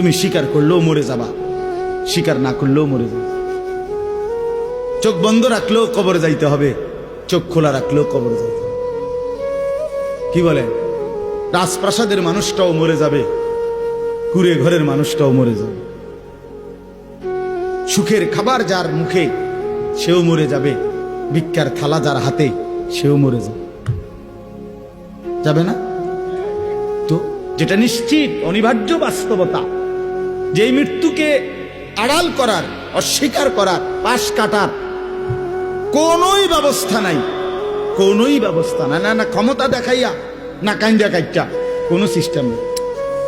তুমি স্বীকার করলেও মরে যাবা, স্বীকার না করলেও মরে যাবে। চোখ বন্ধ রাখলেও কবর যাইতে হবে, চোখ খোলা রাখলেও কবর যাইতে হবে। কি বলে, রাজপ্রাসাদের মানুষটাও মরে যাবে, কুড়ে ঘরের মানুষটাও মরে যাবে। সুখের খাবার যার মুখে সেও মরে যাবে, ভিক্ষার থালা যার হাতে সেও মরে যাবে, যাবে না? তো যেটা নিশ্চিত অনিবার্য বাস্তবতা, যে মৃত্যুকে আড়াল করার, অস্বীকার করার, পাশ কাটার কোনই ব্যবস্থা নাই, কোনই ব্যবস্থা নাই। না ক্ষমতা দেখাইয়া, না কাইন্দা কাইটা, কোনো সিস্টেম নেই।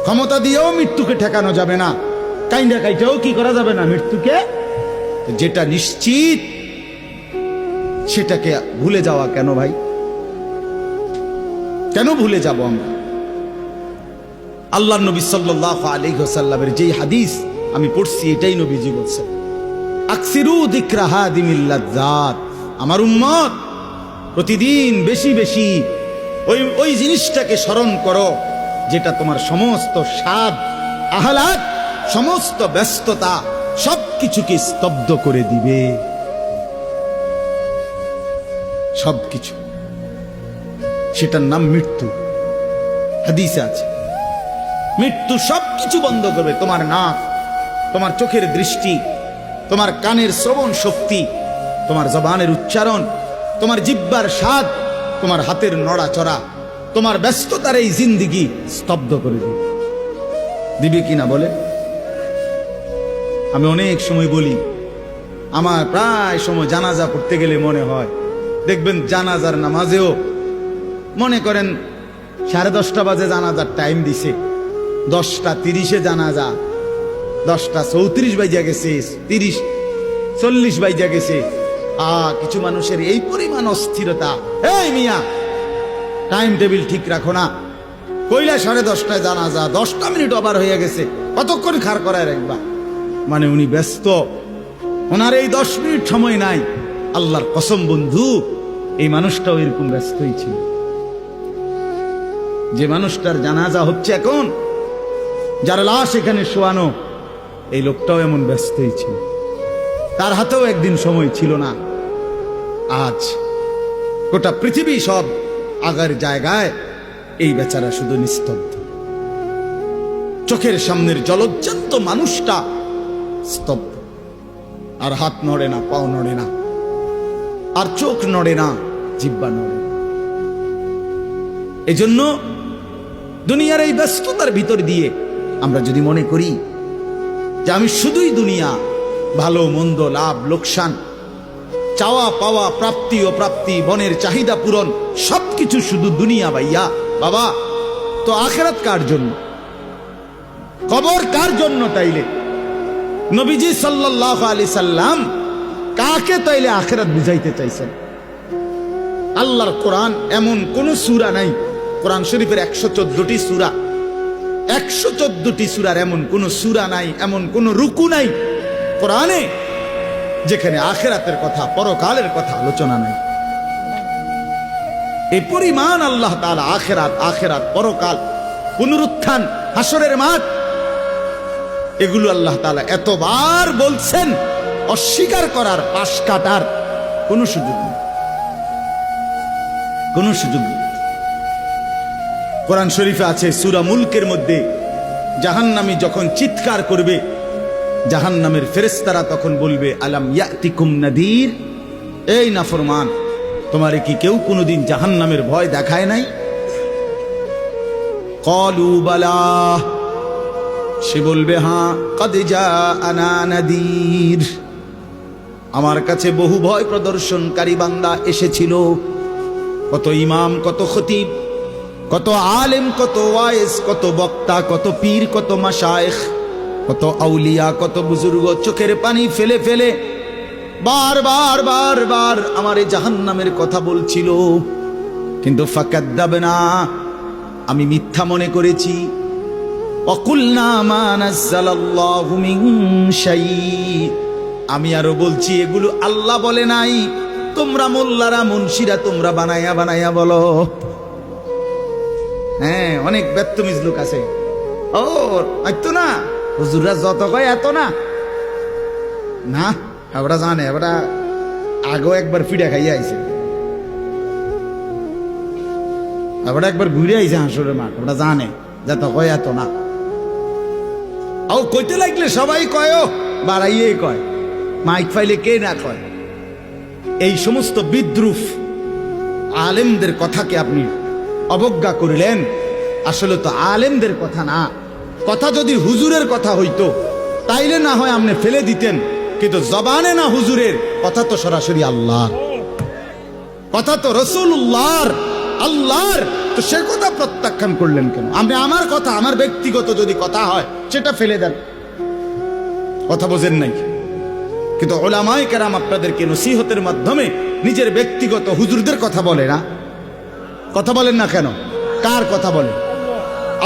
ক্ষমতা দিয়েও মৃত্যুকে ঠেকানো যাবে না, কাইন্দা কাইটাও কি করা যাবে না মৃত্যুকে। যেটা নিশ্চিত সেটাকে ভুলে যাওয়া কেন ভাই? কেন ভুলে যাব আমরা? আল্লাহর নবী সাল্লাল্লাহু আলাইহি ওয়াসাল্লামের যেই হাদিস আমি পড়ছি, এটাই নবীজি বলছেন, আকসিরু যিকরা হাদিমিল লাজ্জাত। আমার উম্মত প্রতিদিন বেশি বেশি ওই জিনিসটাকে স্মরণ করো যেটা তোমার সমস্ত স্বাদ, আহ্লাদ, সমস্ত ব্যস্ততা সবকিছুকে স্তব্ধ করে দিবে। সবকিছু, সেটার নাম মৃত্যু। হাদিসে আছে মৃত্যু সবকিছু বন্ধ করবে। তোমার নাক, তোমার চোখের দৃষ্টি, তোমার কানের শ্রবণ শক্তি, তোমার জবানের উচ্চারণ, তোমার জিহ্বার স্বাদ, তোমার হাতের নড়াচড়া, তোমার ব্যস্ততার এই জিন্দিগি স্তব্ধ করে দিবে। দিবে কিনা বলে? আমি অনেক সময় বলি, আমার প্রায় সময় জানাজা পড়তে গেলে মনে হয়, দেখবেন জানাজার নামাজেও মনে করেন 10:30 বাজে জানাজার টাইম দিছে, 10:30 জানাজা, 10:34 বাজে গেছে, 30-40 বাজে গেছে। কিছু মানুষের এই পরিমাণ অস্থিরতা, এই মিয়া টাইম টেবিল ঠিক রাখো না, কইলা 10:30টায় জানাজা, 10টা মিনিট ওভার হয়ে গেছে, কতক্ষণ খাড় করায় রাখবা? মানে উনি ব্যস্ত, ওনার এই 10 মিনিট সময় নাই। আল্লাহর কসম বন্ধু, এই মানুষটাও এরকম ব্যস্তই ছিল। যে মানুষটার জানাজা হচ্ছে এখন, যার লাশ এখানে শোয়ানো, এই লোকটাও এমন ব্যস্তই ছিল। তার হাতেও একদিন সময় ছিল না। আজ গোটা পৃথিবী সব আগার জায়গায়, এই বেচারা শুধু নিস্তব্ধ। চোখের সামনের জলজ্জান্ত মানুষটা স্তব্ধ, আর হাত নড়ে না, পাও নড়ে না, আর চোখ নড়ে না, জিহ্বা নড়ে না। এজন্য দুনিয়ার এই ব্যস্ততার ভিতর দিয়ে আমরা যদি মনে করি যে আমি শুধুই দুনিয়া, ভালো মন্দ, লাভ লোকসান, চাওয়া পাওয়া, প্রাপ্তি ও প্রাপ্তি, মনের চাহিদা পূরণ, সবকিছু শুধু দুনিয়া ভাইয়া, বাবা তো আখিরাত কার জন্য? কবর কার জন্য? তাইলে নবীজি সাল্লাল্লাহু আলাইহি সাল্লাম কাকে তাইলে আখিরাত বুঝাইতে চাইছেন? আল্লাহর কোরআন এমন কোন সূরা নাই, কোরআন শরীফের 114টি সূরা, 114টি সূরার এমন কোন সূরা নাই, এমন কোন রুকু নাই কোরআনে যেখানে আখিরাতের কথা, পরকালের কথা আলোচনা নাই। এই পরিমাণ আল্লাহ তাআলা আখিরাত, আখিরাত, পরকাল, পুনরুত্থান, হাসরের মাঠ, এগুলো আল্লাহ তাআলা এতবার বলছেন, অস্বীকার করার, পাশ কাটার কোনো সুযোগ নেই, কোনো সুযোগ নেই। কোরআন শরীফে আছে সূরা মুলকের মধ্যে, জাহান্নামী যখন চিৎকার করবে, জাহান্নামের ফেরেশতারা তখন বলবে, আলাম ইয়াতিকুম নাদির, এই নাফরমান, তোমারে কি কেউ কোনোদিন জাহান্নামের ভয় দেখায় নাই? ক্বালু বালা, সে বলবে হ্যাঁ, কদ জাআনা নাদির, আমার কাছে বহু ভয় প্রদর্শনকারী বান্দা এসেছিল। কত ইমাম, কত খতিব, কত আলেম, কত ওয়াইজ, কত বক্তা, কত পীর, কত মাশায়েখ, কত আউলিয়া, কত বুজুর্গ চোখের পানি ফেলে ফেলে বারবার বারবার আমার এই জাহান্নামের কথা বলছিল, কিন্তু ফাকাদ্দাবনা, আমি মিথ্যা মনে করেছি। ওয়াকুলনা মা নাযালাল্লাহু মিন শাই, আমি আরো বলছি এগুলো আল্লাহ বলে নাই, তোমরা মোল্লারা, মুন্সিরা তোমরা বানায়া বানায়া বলো। হ্যাঁ, অনেক বেত্তমিজ লোক আছে, ও আইতো না, হুজুররা যত কয় এত না, না ওরা জানে, ওরা আগেও একবার ফিডা খাইয়া আইছে, ওরা একবার ঘুরে আইছে হাসুরের মাঠ, ওরা জানে যত কয় এত না। ও কইতে লাগলে সবাই কয়, বাড়াইয়ে কয়, মাইক ফাইলে কে না কয়। এই সমস্ত বিদ্রুপ আলেমদের কথাকে আপনি অবজ্ঞা করিলেন। আসলে তো আলেমদের কথা না, কথা যদি হুজুরের কথা হইতো তাইলে না হয় আপনি ফেলে দিতেন, কিন্তু জবানে না হুজুরের কথা, তো সরাসরি আল্লাহ কথা, তো রাসূলুল্লাহর, আল্লাহর, তো সে কথা প্রত্যাখ্যান করলেন কেন? আপনি আমার কথা, আমার ব্যক্তিগত যদি কথা হয় সেটা ফেলে দেন, কথা বোঝেন নাই। কিন্তু উলামায়ে কেরাম আপনাদেরকে নসিহতের মাধ্যমে নিজের ব্যক্তিগত হুজুরদের কথা বলে না, কথা বলেন না কেন? কার কথা বলে?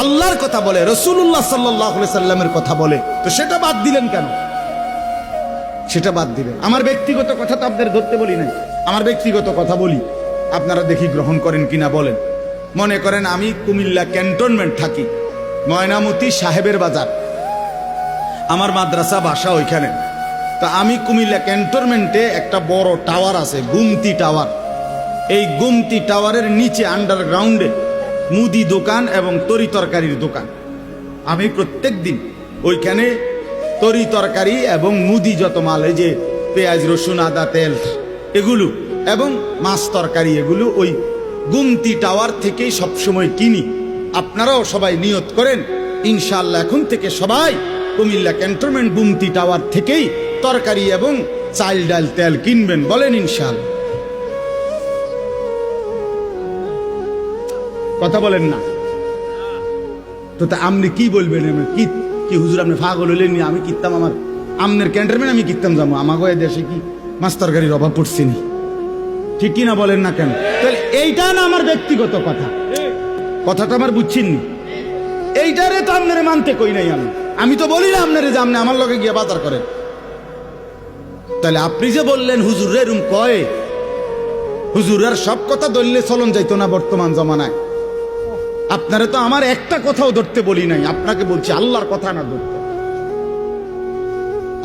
আল্লাহর কথা বলে, রাসূলুল্লাহ সাল্লাল্লাহু আলাইহি সাল্লামের কথা বলে, তো সেটা বাদ দিলেন কেন? সেটা বাদ দিলেন। আমার ব্যক্তিগত কথা তো আপনাদের ধরতে বলি নাই, আমার ব্যক্তিগত কথা বলি, আপনারা দেখি গ্রহণ করেন কিনা বলেন। মনে করেন আমি কুমিল্লা ক্যান্টনমেন্ট থাকি, ময়নামতি সাহেবের বাজার, আমার মাদ্রাসা বাসা ওইখানে। তা আমি কুমিল্লা ক্যান্টনমেন্টে একটা বড় টাওয়ার আছে, গুমতি টাওয়ার। এই গুমতি টাওয়ারের নিচে আন্ডারগ্রাউন্ডে মুদি দোকান এবং তরি তরকারির দোকান। আমি প্রত্যেক দিন ওইখানে তরি তরকারি এবং মুদি যত মাল, এই যে পেঁয়াজ রসুন আদা তেল এগুলো এবং মাছ তরকারি, এগুলো ওই গুমতি টাওয়ার থেকেই সবসময় কিনি। আপনারাও সবাই নিয়ত করেন ইনশাআল্লাহ এখন থেকে সবাই কুমিল্লা ক্যান্টনমেন্ট গুমতি টাওয়ার থেকেই তরকারি এবং চাল ডাল তেল কিনবেন, বলেন ইনশাআল্লাহ। কথা বলেন না তো, তা আপনি কি বলবেন? কি কি হুজুর আপনি পাগল হইলেন? আমি কিনতাম, আমার আমনের ক্যান্টনমেন্ট আমি কিনতাম যাবো, আমাকে দেশে কি মাছ তরকারির অভাব পড়ছে নি? ঠিক কিনা বলেন না কেন? তাহলে এইটা না আমার ব্যক্তিগত কথা, কথাটা আমার বুঝছেন নি? এইটারে তো আপনারে মানতে কই নাই আমি, আমি তো বলি না আপনারে যে আপনি আমার লগে গিয়ে বাজার করেন। তাহলে আপনি যে বললেন হুজুরে এরম কয়, হুজুরের সব কথা ধরলে চলন যাইতো না বর্তমান জমানায়। আপনারা তো আমার একটা কথাও ধরতে বলি নাই, আপনাকে বলছি আল্লাহর কথা না ধরতে।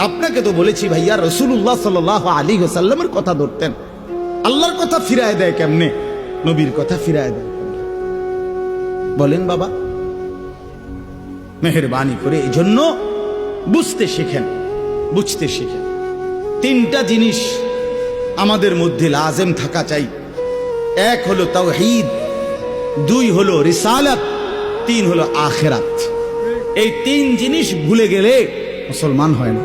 আপনাকে তো বলেছি ভাইয়া রাসূলুল্লাহ সাল্লাল্লাহু আলাইহি ওয়াসাল্লামের কথা ধরতেন। আল্লাহর কথা ফিরায় দেয় কেমনে? নবীর কথা ফিরায় দেয় বলেন বাবা, মেহেরবানি করে। এই জন্য বুঝতে শিখেন, বুঝতে শিখেন। তিনটা জিনিস আমাদের মধ্যে লাজেম থাকা চাই। এক হলো তাওহীদ, দুই হলো রিসালাত, তিন হলো আখিরাত। এই তিন জিনিস ভুলে গেলে মুসলমান হয় না।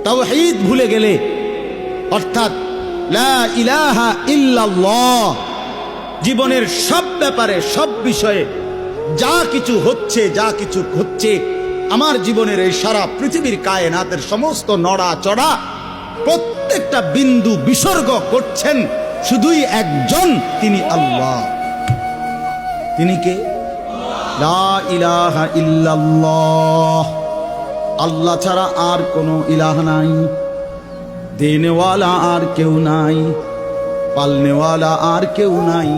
তাওহীদ ভুলে গেলে, অর্থাৎ লা ইলাহা ইল্লাল্লাহ, জীবনের সব ব্যাপারে, সব বিষয়ে যা কিছু হচ্ছে আমার জীবনের এই সারা পৃথিবীর কায়নাতের সমস্ত নড়া চড়া, প্রত্যেকটা বিন্দু বিসর্গ করছেন শুধুই একজন, তিনি আল্লাহ। তিনি কে? লা ইলাহা ইল্লাল্লাহ, আল্লাহ ছাড়া আর কোনো ইলাহ নাই, দেনেওয়ালা আর কেউ নাই, পালনেওয়ালা আর কেউ নাই।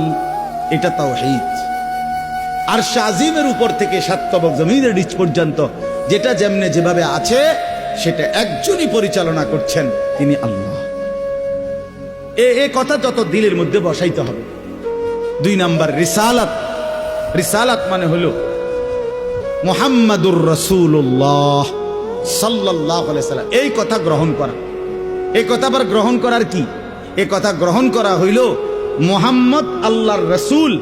এটা তাওহীদ। আর শাজিমের উপর থেকে সাতবক জমিনের নিচ পর্যন্ত যেটা যেমনে যেভাবে আছে সেটা একজনই পরিচালনা করছেন, তিনি আল্লাহ। এ কথা যত দিলের মধ্যে বসাইতে হবে। দুই নাম্বার রিসালাত। রিসালাত মানে হলো মুহাম্মাদুর রাসূলুল্লাহ সাল্লাল্লাহু আলাইহি সাল্লাম, এই কথা গ্রহণ করা। এই কথা আবার গ্রহণ করার কি? এই কথা গ্রহণ করা হইল মুহাম্মদ আল্লাহর রাসূল,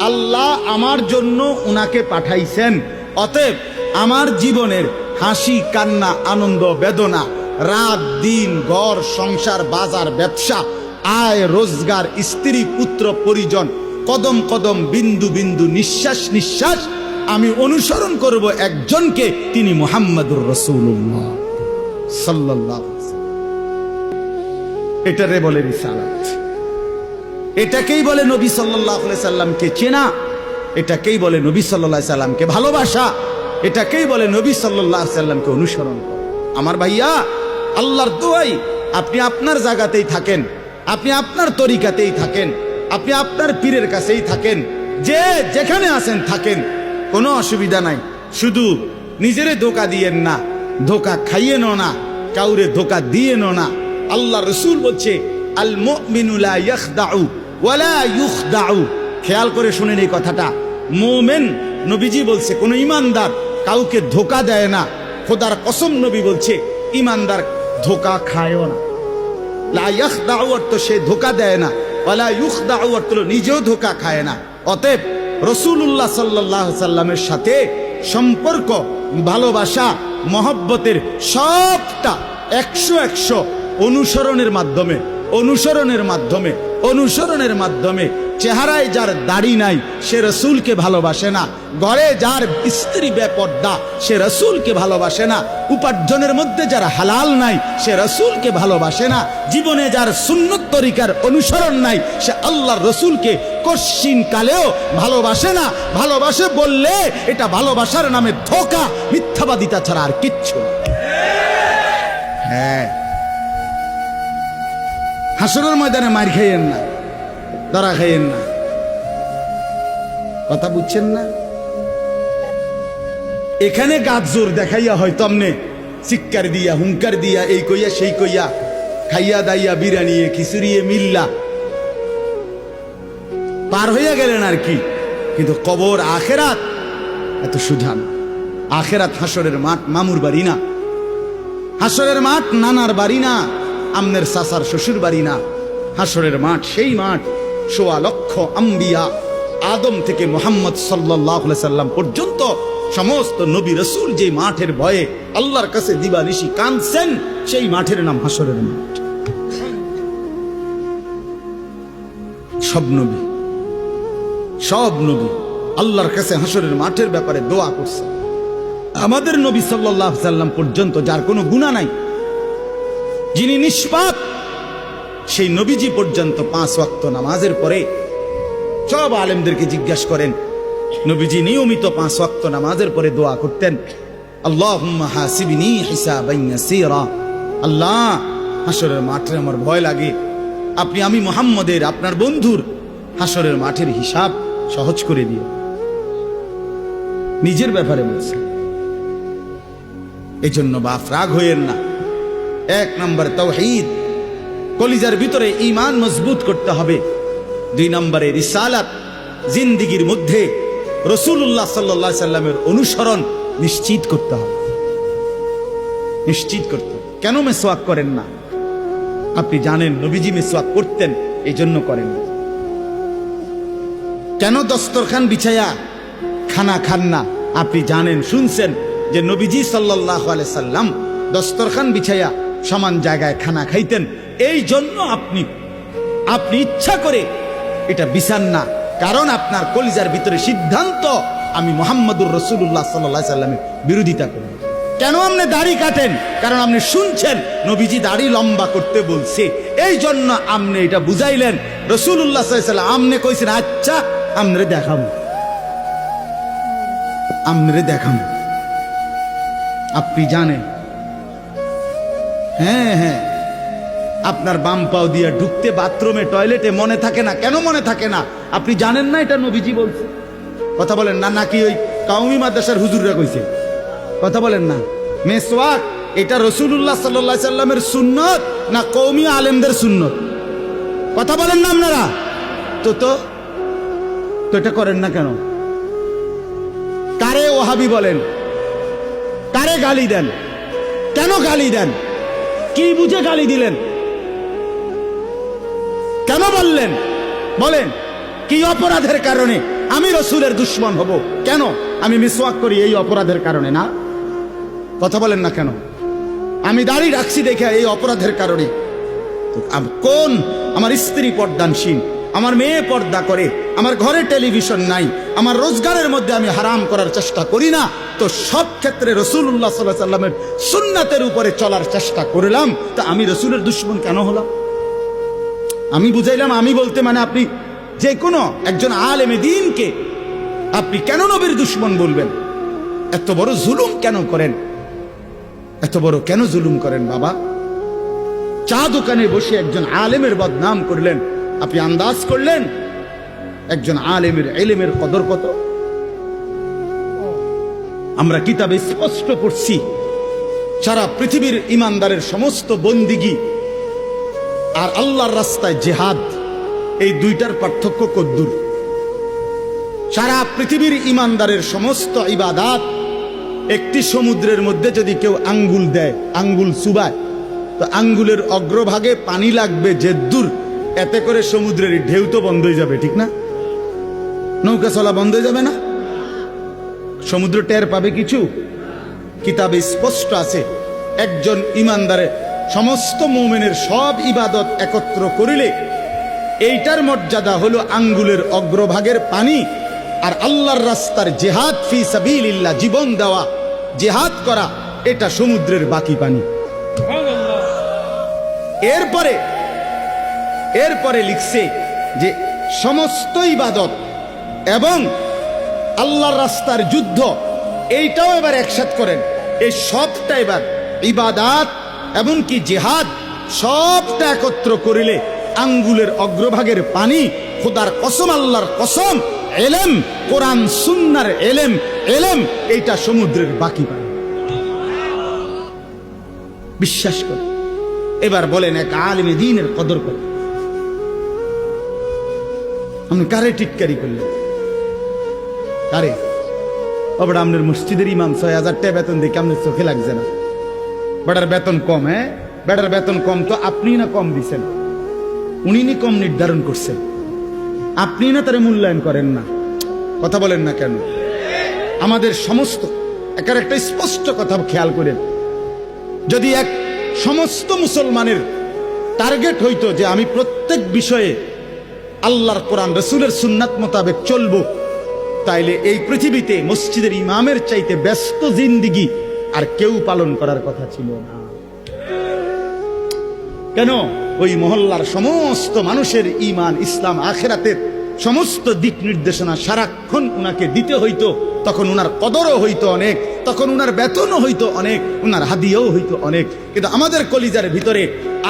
আল্লাহ আমার জন্য উনাকে পাঠাইছেন। অতএব আমার জীবনের হাসি কান্না আনন্দ বেদনা, রাত দিন, ঘর সংসার, বাজার ব্যবসা, আয় রোজগার, স্ত্রী পুত্র পরিজন, কদম কদম, বিন্দু বিন্দু, নিঃশ্বাস নিঃশ্বাস আমি অনুসরণ করব একজনকে, তিনি মুহাম্মাদুর রাসূলুল্লাহ সাল্লাল্লাহু আলাইহি ওয়াসাল্লাম। এটারে বলে রিসালাত। এটাকেই বলে নবী সাল্লাল্লাহু আলাইহি সাল্লামকে চেনা, এটাকেই বলে নবী সাল্লাল্লাহু আলাইহি সাল্লামকে ভালোবাসা, এটাকেই বলে নবী সাল্লাল্লাহু আলাইহি সাল্লামকে অনুসরণ করা। আমার ভাইয়া, আল্লাহর দোয়াই আপনি আপনার জায়গাতেই থাকেন, আপনি আপনার তরিকাতেই থাকেন, আপনি আপনার পীরের কাছেই থাকেন, যে যেখানে আছেন থাকেন, কোনো অসুবিধা নাই। শুধু নিজেরে ধোকা দিয়েন না, ধোকা খাইয়েন না, কাউরে ধোকা দিয়েন না। আল্লাহ রসুল বলছে আল মুমিনু লা ইয়াখদাউ ওয়ালা ইউখদাউ। খেয়াল করে শুনেন এই কথাটা। মুমিন, নবীজি বলছে, কোন ইমানদার কাউকে ধোকা দেয় না। খোদার কসম নবী বলছে ইমানদার ধোকা খায়ও না। লা ইয়াখদাউ অর্থ সে ধোকা দেয় না, ওয়ালা ইউখদাউ অর্থ নিজেও ধোকা খায় না। অতএব রাসূলুল্লাহ সাল্লাল্লাহু আলাইহি সাল্লামের সাথে সম্পর্ক, ভালোবাসা, মহব্বতের সবটা 100 অনুসরণের মাধ্যমে, অনুসরণের মাধ্যমে। চেহারায় যার দাড়ি নাই সে রসুলকে ভালোবাসে না, ঘরে যার স্ত্রী বেপর্দা সে রসুলকে ভালোবাসে না, উপার্জনের মধ্যে যার হালাল নাই সে রসুলকে ভালোবাসে না, জীবনে যার সুন্নত তরিকার অনুসরণ নাই সে আল্লাহর রসুলকে কশ্চিন কালেও ভালোবাসে না। ভালোবাসে বললে এটা ভালোবাসার নামে ধোঁকা, মিথ্যাবাদিতা ছাড়া আর কিচ্ছু না। হ্যাঁ, হাসরের ময়দানে মার খাইয়েন না, ধরা খাইয়েন না। কথা বুঝছেন না? এখানে গাছ জোর দেখাইয়া হয়তো আমনে চিৎকার দিয়া, হুঙ্কার দিয়া, এই কইয়া সেই কইয়া, খাইয়া দাইয়া, বিরানিয়ে খিচুড়িয়ে মিল্লা পার হইয়া গেলেন আর কি। কিন্তু কবর, আখেরাত এত সুধান। আখেরাত হাসরের মাঠ, মামুর বাড়ি না। হাসরের মাঠ নানার বাড়ি না, আমনের সাসার শ্বশুর বাড়ি না। হাসরের মাঠ সেই মাঠ, ১৬ লক্ষ আম্বিয়া, আদম থেকে মুহাম্মদ সাল্লাল্লাহু আলাইহি সাল্লাম পর্যন্ত সমস্ত নবী রাসূল যে মাঠের ভয়ে আল্লাহর কাছে দিবানিশি কাঁদছেন, সেই মাঠের নাম হাসরের মাঠ। সব নবী আল্লাহর কাছে হাসরের মাঠের ব্যাপারে দোয়া করছে। আমাদের নবী সাল্লাল্লাহু আলাইহি সাল্লাম পর্যন্ত যার কোনো গুনাহ নাই, যিনি নিষ্পাপ, সেই নবীজি পর্যন্ত 5 ওয়াক্ত নামাজের পরে, সব আলেমদেরকে জিজ্ঞাসা করেন, নবীজি নিয়মিত 5 ওয়াক্ত নামাজের পরে দোয়া করতেন, আল্লাহুম্মা হাসিবনি হিসাবান ইয়াসীরা। আল্লাহ, হাসরের মাঠে আমার ভয় লাগে, আমি মুহাম্মদের, আপনার বন্ধুর হাসরের মাঠের হিসাব সহজ করে দিও। নিজের ব্যাপারে বলছে। এই জন্য বাপ রাগ হইয়েন না। 1 নম্বর তাওহীদ, কলিজার ভিতরে ঈমান মজবুত করতে হবে। 2 নম্বরে রিসালাত, জিন্দেগীর মধ্যে রাসূলুল্লাহ সাল্লাল্লাহু আলাইহি সাল্লামের অনুসরণ নিশ্চিত করতে হবে। কেন মেসওয়াক করেন না? আপনি জানেন নবীজি মেসওয়াক করতেন, এই জন্য করেন না। কেন দস্তরখান বিছায়া খানা খান না? আপনি জানেন, শুনছেন যে নবীজি সাল্লাল্লাহু আলাইহি সাল্লাম দস্তরখান বিছায়া সমান জায়গায় খানা খাইতেন, এই জন্য আপনি ইচ্ছা করে এটা বিছান না। কারণ আপনার কলিজার ভিতরে সিদ্ধান্ত, আমি মুহাম্মদুর রাসূলুল্লাহ সাল্লাল্লাহু আলাইহি সাল্লামের বিরোধিতা করব। কেন আপনি দাড়ি কাটেন? কারণ আপনি শুনছেন নবীজি দাড়ি লম্বা করতে বলছে, এই জন্য আপনি এটা বুঝাইলেন। রাসূলুল্লাহ সাল্লাল্লাহু আলাইহি সাল্লাম আপনি কইছেন, আচ্ছা আমরে দেখাবো। আপনি জানেন, হ্যাঁ, আপনার বাম পাও দিয়া ঢুকতে বাথরুমে, টয়লেটে মনে থাকে না। কেন মনে থাকে না? আপনি জানেন না এটা নবীজি বলছে। কথা বলেন না, নাকি ওই কাউমি মাদ্রাসার হুজুররা কইছে? কথা বলেন না। মেসওয়াক এটা রাসূলুল্লাহ সাল্লাল্লাহু আলাইহি সাল্লামের সুন্নত না কওমি আলেমদের সুন্নত? কথা বলেন না আপনারা। তো এটা করেন না কেন? কারে ওহাবি বলেন? কারে গালি দেন? কেন গালি দেন? কি বুঝে গালি দিলেন? কেন বললেন? বলেন, কি অপরাধের কারণে আমি রাসূলের দুশমন হব? কেন? আমি মিসওয়াক করি এই অপরাধের কারণে না? কথা বলেন না কেন? আমি দাড়ি রাখছি দেখে এই অপরাধের কারণে? কোন আমার স্ত্রী পর্দানসীন, আমার মেয়ে পর্দা করে, আমার ঘরে টেলিভিশন নাই, আমার রোজগারের মধ্যে আমি হারাম করার চেষ্টা করি না, তো সব ক্ষেত্রে রাসূলুল্লাহ সাল্লাল্লাহু আলাইহি সাল্লামের সুন্নাতের উপরে চলার চেষ্টা করলাম, তা আমি রাসূলের দুশমন কেন হলাম? আমি বুঝাইলাম, আমি বলতে মানে আপনি যে কোনো একজন আলেমে দ্বীনকে আপনি কেন নবীর দুশমন বলবেন? এত বড় জুলুম কেন করেন? এত বড় কেন জুলুম করেন বাবা? চা দোকানে বসে একজন আলেমের বদনাম করলেন, আপনি আন্দাজ করলেন একজন আলেমের ইলমের কদর কত? আমরা কিতাবে স্পষ্ট পড়ছি সারা পৃথিবীর ইমানদারের সমস্ত বন্দিগি আর আল্লাহর রাস্তায় জিহাদ, এই দুইটার পার্থক্য কদ্দুর। সারা পৃথিবীর ইমানদারের সমস্ত ইবাদাত একটি সমুদ্রের মধ্যে যদি কেউ আঙ্গুল দেয়, আঙ্গুল চুবায়, তো আঙ্গুলের অগ্রভাগে পানি লাগবে যে দূর, এতে করে সমুদ্রের ঢেউ তো বন্ধ হয়ে যাবে, ঠিক না? নৌকা চলা বন্ধ হয়ে যাবে না? সমুদ্র টের পাবে কিছু? কিতাবে স্পষ্ট আছে একজন ইমানদারের সমস্ত মুমিনের সব ইবাদত একত্র করিলে এইটার মর্যাদা হলো আঙ্গুলের অগ্রভাগের পানি। আর আল্লাহর রাস্তার জিহাদ ফি সাবিলিল্লাহ, জীবন দেওয়া, জিহাদ করা, এটা সমুদ্রের বাকি পানি। এরপরে লিখছে যে সমস্ত ইবাদত এবং আল্লাহর রাস্তার যুদ্ধ, এইটাও এবার একসাথ করেন। এই সবটা এবার ইবাদাত এবং কি জিহাদ সবটা একত্র করিলে আঙ্গুলের অগ্রভাগের পানি, খোদার কসম, আল্লাহর কসম, এলেম, কোরআন সুন্নাহর এলেম, এইটা সমুদ্রের বাকি পানি। বিশ্বাস করে এবার বলেন এক আলেমে দ্বীনের কদর করে আপনি কারে টিটকারি করলেন? কারে? ওটা আপনার মসজিদের ইমাম ৬,০০০ টাকা বেতন দেখে আপনার চোখে লাগছে না? বেটার বেতন কম, হ্যাঁ বেটার বেতন কম তো আপনি না কম দিছেন, উনি নি কম নির্ধারণ করছেন, আপনি না তারা মূল্যায়ন করেন না। কথা বলেন না কেন? আমাদের সমস্ত একার একটা স্পষ্ট কথা খেয়াল করেন, যদি এক সমস্ত মুসলমানের টার্গেট হইতো যে আমি প্রত্যেক বিষয়ে আল্লাহর কোরআন রসুলের সুন্নাত মোতাবেক চলবো, তাইলে এই পৃথিবীতে মসজিদের ইমামের চাইতে ব্যস্ত জিন্দিগি আর কেউ পালন করার কথা ছিল না। কেন? ওই মহল্লার সমস্ত মানুষের ঈমান, ইসলাম, আখিরাতের সমস্ত দিক নির্দেশনা সারাক্ষণ উনাকে দিতে হইতো, তখন উনার কদরও হইতো অনেক, তখন উনার বেতনও হইতো অনেক, উনার হাদিয়াও হইতো অনেক। কিন্তু আমাদের কলিজার ভিতরে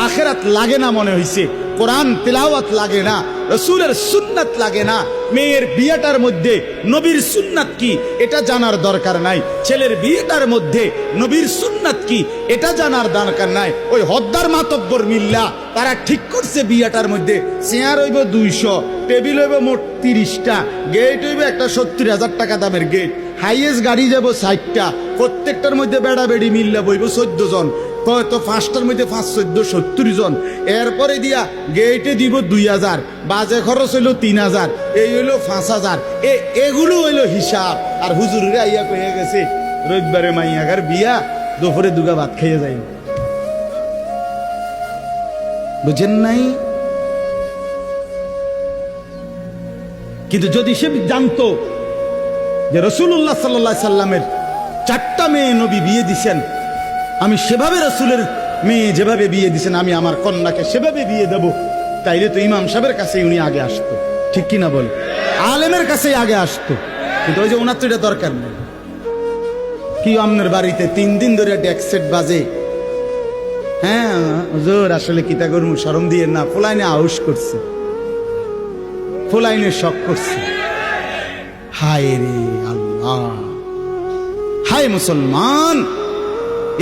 আখিরাত লাগে না মনে হইছে, কোরআন তিলাওয়াত লাগে না, রসুলের সুন্নাত লাগে না, মেয়ের বিয়েটার মধ্যে নবীর সুন্নাত কি এটা জানার দরকার নাই, ছেলের বিয়েটার মধ্যে নবীর সুন্নাত কি এটা জানার দরকার নাই। ওই হদ্দার মাতব্বর মিল্লা তারা ঠিক করছে বিয়েটার মধ্যে চেয়ার হইব ২০০, টেবিল হইব মোট ৩০টা, গেট হইব একটা ৭০,০০০ টাকা দামের গেট, হাইয়েস্ট গাড়ি যাব ৬০টা, প্রত্যেকটার মধ্যে বেড়া বেড়ি মিল্লা বইব ১৪ জন, তো ৫টার মধ্যে ৫, ১৪, ৭০ জন। এরপরে দিয়া গেটে দিব ২,০০০, বাজে খরচ হইল ৩,০০০, এই হইল ৫,০০০। এগুলো হইল হিসাব। আর হুজুরে আইয়া কয়ে গেছে রবিবারে মাইয়াগার বিয়া, দুপুরে দুগা ভাত খেয়ে যাই। বুঝেন নাই? কিন্তু যদি সে জানতো যে রাসূলুল্লাহ সাল্লাল্লাহু আলাইহি সাল্লামের ৪টা মেয়ে নবী বিয়ে দিছেন, আমি সেভাবে রাসূলের মেয়ে যেভাবে বিয়ে দিছেন আমি আমার কন্যাকে সেভাবে বিয়ে দেব, তাইলে তো ইমাম সাহেবের কাছে উনি আগে আসতো, ঠিক কিনা বল? আলেমের কাছে আগে আসতো। কিন্তু ওই যে ওনার তো এটা দরকার নেই। কি আপনার বাড়িতে ৩ দিন ধরে ডেক সেট বাজে, হ্যাঁ হুজুর আসলে কিতা করমু, শরম দিয়ে না, ফুলাইনে আউশ করছে, ফুলাইনে শখ করছে। হায় রে আল্লাহ, হায় মুসলমান,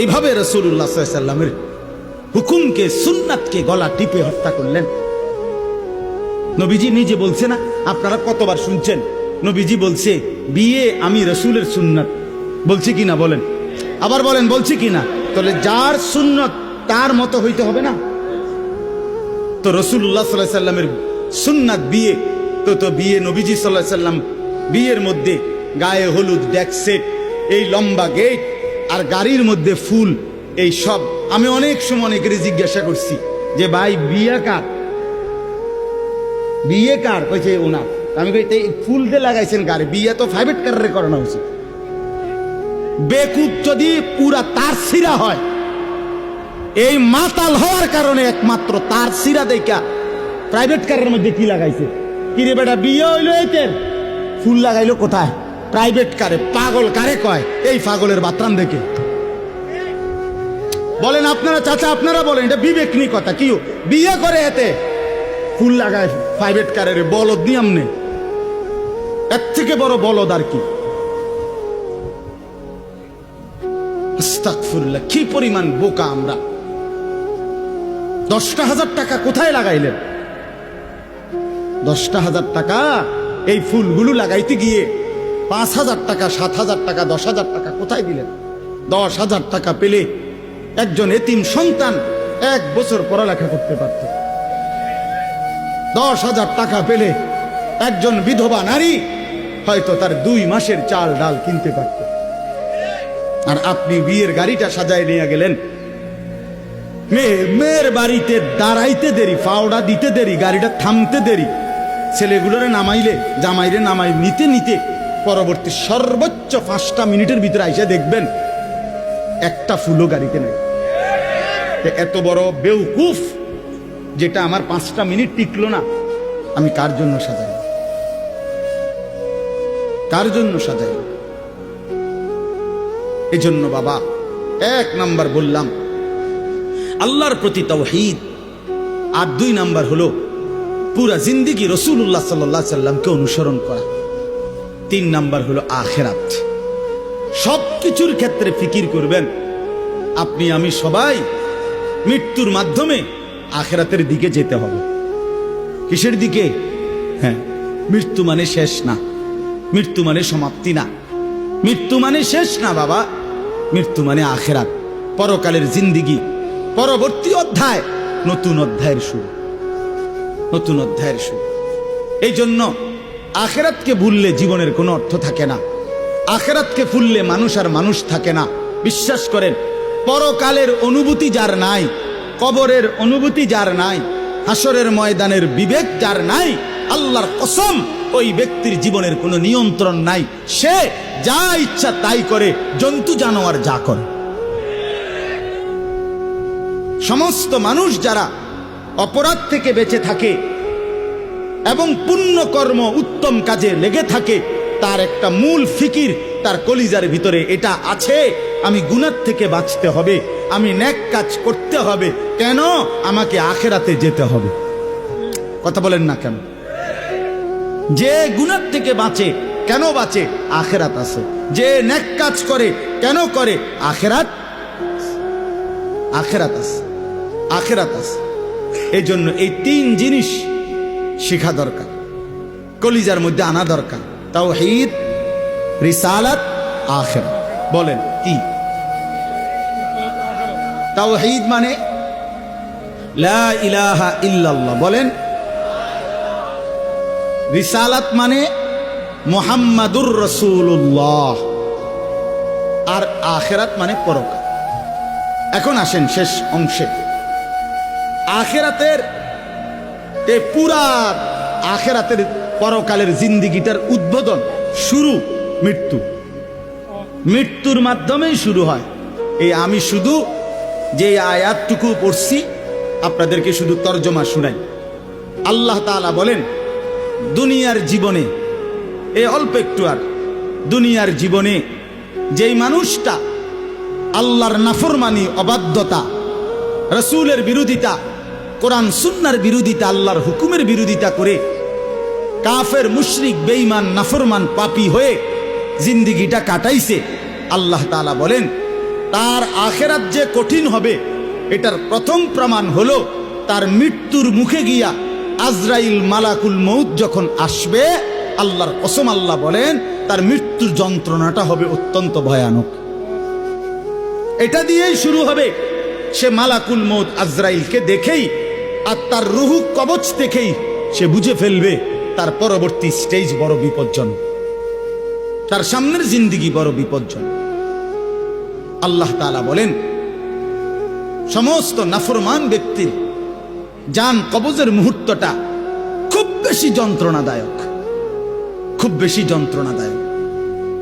এইভাবে রাসূলুল্লাহ সাল্লাল্লাহু আলাইহি সাল্লামের হুকুমকে, সুন্নাতকে গলা টিপে হত্যা করলেন। নবীজি নিজে বলছে না, আপনারা কতবার শুনছেন, নবীজি বলছে বিয়ে আমি রাসূলের সুন্নাত, বলছি কিনা বলেন? আবার বলেন বলছি কিনা? তাহলে যার সুন্নাত তার মতো হইতে হবে না? তো রাসূলুল্লাহ সাল্লাল্লাহু আলাইহি সাল্লামের সুন্নাত বিয়ে, তো বিয়ে নবীজি সাল্লাল্লাহু আলাইহি সাল্লাম বিয়ের মধ্যে গায়ে হলুদ, ডেক সেট, এই লম্বা গেট আর গাড়ির মধ্যে ফুল, এই সব। আমি অনেক সময় অনেকের জিজ্ঞাসা করছি যে ভাই বিয়ে কার, বিয়ে কার? কইছে ওনার। আমি কই এই ফুল দিয়ে লাগাইছেন গাড়ি, বিয়ে তো প্রাইভেট কারে করানো উচিত। বেকুব যদি পুরা তার সিরা হয়, এই মাতাল হওয়ার কারণে একমাত্র তার সিরা দেখা প্রাইভেট কারের মধ্যে কি লাগাইছে। কিরে বেটা বিয়ে হইলো, এতের ফুল লাগাইলো কোথায়? প্রাইভেট কারে। পাগল কারে কয়? এই পাগলের বাতরাম দেখে। বলেন আপনারা, চাচা আপনারা বলেন, এটা বিবেক নি কথা। কি বিয়ে করে এতে ফুল লাগায় প্রাইভেট কারের, বলদ নিয়ম নেই। এর থেকে বড় বলদ আর কি? আস্তাগফিরুল্লাহ, কি পরিমাণ বোকা আমরা। 10,000 টাকা কোথায় লাগাইলেন? 10,000 টাকা এই ফুলগুলো লাগাইতে গিয়ে 5,000 টাকা, 7,000 টাকা, 10,000 টাকা কোথায় দিলেন? 10,000 টাকা পেলে একজন এতিম সন্তান 1 বছর পড়ালেখা করতে পারত। 10,000 টাকা পেলে একজন বিধবা নারী হয়তো তার 2 মাসের চাল ডাল কিনতে পারত। আর আপনি বিয়ের গাড়িটা সাজায় নিয়ে গেলেন, মেয়ের বাড়িতে দাঁড়াইতে দেরি, ফাওড়া দিতে দেরি, গাড়িটা থামতে দেরি, ছেলেগুলোরে নামাইলে জামাইরে নামাই নিতে নিতে পরবর্তী সর্বোচ্চ 5টা মিনিটের ভিতরে আইসা দেখবেন একটা ফুলও গাড়িতে নাই। এত বড় বেউকুফ যেটা আমার 5টা মিনিট টিকলো না, আমি কার জন্য সাজাই? কার জন্য সাজাই? এই জন্য বাবা 1 নাম্বার বললাম আল্লাহর প্রতি তাওহীদ, আর 2 নাম্বার হলো পুরা জিন্দেগি রাসূলুল্লাহ সাল্লাল্লাহু আলাইহি সাল্লামকে অনুসরণ করা। 3 নাম্বার হলো আখিরাত। সবকিছুর ক্ষেত্রে ফিকির করবেন। আপনি আমি সবাই মৃত্যুর মাধ্যমে আখিরাতের দিকে যেতে হবে। কিসের দিকে? হ্যাঁ, মৃত্যু মানে শেষ না, মৃত্যু মানে সমাপ্তি না, মৃত্যু মানে শেষ না বাবা। মৃত্যু মানে আখিরাত, পরকালের জিন্দেগি, পরবর্তী অধ্যায়, নতুন অধ্যায়ের শুরু, নতুন অধ্যায়ের শুরু। এই জন্য আখিরাতকে ভুললে জীবনের কোনো অর্থ থাকে না। আখিরাতকে ভুললে মানুষ আর মানুষ থাকে না। বিশ্বাস করেন, পরকালের অনুভূতি যার নাই, কবরের অনুভূতি যার নাই, হাসরের ময়দানের বিবেক যার নাই, আল্লাহর কসম ওই ব্যক্তির জীবনের কোনো নিয়ন্ত্রণ নাই। সে যা ইচ্ছা তাই করে, জন্তু জানোয়ার যা করে। সমস্ত মানুষ যারা অপরাধ থেকে বেঁচে থাকে এবং পুণ্য কর্ম উত্তম কাজে লেগে থাকে, তার একটা মূল ফিকির তার কলিজার ভিতরে এটা আছে, আমি গুনাহ থেকে বাঁচতে হবে, আমি নেক কাজ করতে হবে। কেন? আমাকে আখিরাতে যেতে হবে। কথা বলেন না কেন? যে গুনাহ থেকে বাঁচে, কেন বাঁচে? আখিরাত আছে। যে নেক কাজ করে, কেন করে? আখিরাত, আখিরাত আছে, আখিরাত আছে। এই জন্য এই 3 জিনিস শিখা দরকার, কলিজার মধ্যে আনা দরকার। তাওহীদ, রিসালাত, আখিরাত। বলেন কি? তাওহীদ মানে লা ইলাহা ইল্লাল্লাহ, বলেন। রিসালাত মানে মুহাম্মাদুর রাসূলুল্লাহ, আর আখিরাত মানে পরকাল। এখন আসেন শেষ অংশে। আখিরাতের পুরা আখিরাতের পরকালের জিন্দেগিটার উদ্বোধন, শুরু মৃত্যু। মৃত্যুর মাধ্যমেই শুরু হয়। এই আমি শুধু যে আয়াতটুকু পড়ছি আপনাদেরকে শুধু তর্জমা শুনাই। আল্লাহ তাআলা বলেন, দুনিয়ার জীবনে, এই অল্প একটু, আর দুনিয়ার জীবনে যেই মানুষটা আল্লাহর নাফরমানি, অবাধ্যতা, রাসূলের বিরোধিতা, কোরআন সুন্নাহর বিরোধিতা, আল্লাহর হুকুমের বিরোধিতা করে কাফের, মুশরিক, বেঈমান, নাফরমান, পাপী হয়ে জিন্দেগিটা কাটাইছে, আল্লাহ তাআলা বলেন তার আখিরাত যে কঠিন হবে এটার প্রথম প্রমাণ হলো তার মৃত্যুর মুখে গিয়া আজরাইল, মালাকুল মউত যখন আসবে, আল্লাহর কসম আল্লাহ বলেন তার মৃত্যুর যন্ত্রণাটা হবে অত্যন্ত ভয়ানক। এটা দিয়েই শুরু হবে। সে মালাকুল মউত আজরাইলকে দেখেই আর তার রুহু কবচ দেখেই সে বুঝে ফেলবে তার পরবর্তী স্টেজ বড় বিপজ্জনক, তার সামনের জিন্দেগি বড় বিপজ্জনক। আল্লাহ তাআলা বলেন সমস্ত নাফরমান ব্যক্তির জান কবজের মুহূর্তটা খুব বেশি যন্ত্রণাদায়ক, খুব বেশি যন্ত্রণাদায়ক,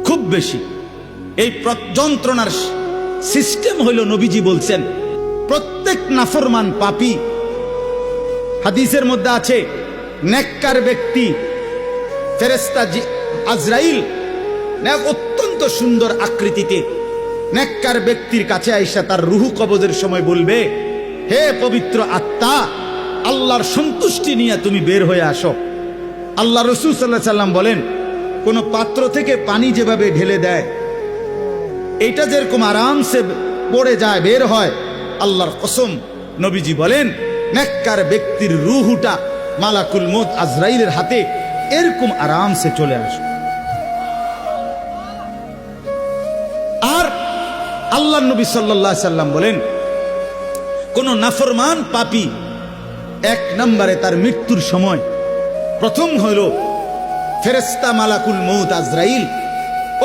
খুব বেশি। এই যন্ত্রণার সিস্টেম হইল, নবীজি বলছেন প্রত্যেক নাফরমান পাপী, হাদিসের মধ্যে আছে নেককার ব্যক্তি, ফেরেশতা আজরাইল অত্যন্ত সুন্দর আকৃতিতে নেককার ব্যক্তির কাছে আইসা তার রুহু কবজের সময় বলবে, হে পবিত্র আত্মা, আল্লাহর সন্তুষ্টি নিয়ে তুমি বের হয়ে আসো। আল্লাহ রাসূল সাল্লাল্লাহু আলাইহি সাল্লাম বলেন, কোন পাত্র থেকে পানি যেভাবে ঢেলে দেয়, এটা যেরকম আরামসে পড়ে যায়, বের হয়, আল্লাহর কসম নবীজি বলেন নেককার ব্যক্তির রূহটা মালাকুল মউত আজরাইলের হাতে এরকম আরামসে চলে আসে। আর আল্লাহ নবী সাল্লাল্লাহু আলাইহি সাল্লাম বলেন কোন নাফরমান পাপী এক নম্বরে তার মৃত্যুর সময় প্রথম হলো ফেরেশতা মালাকুল মউত আজরাইল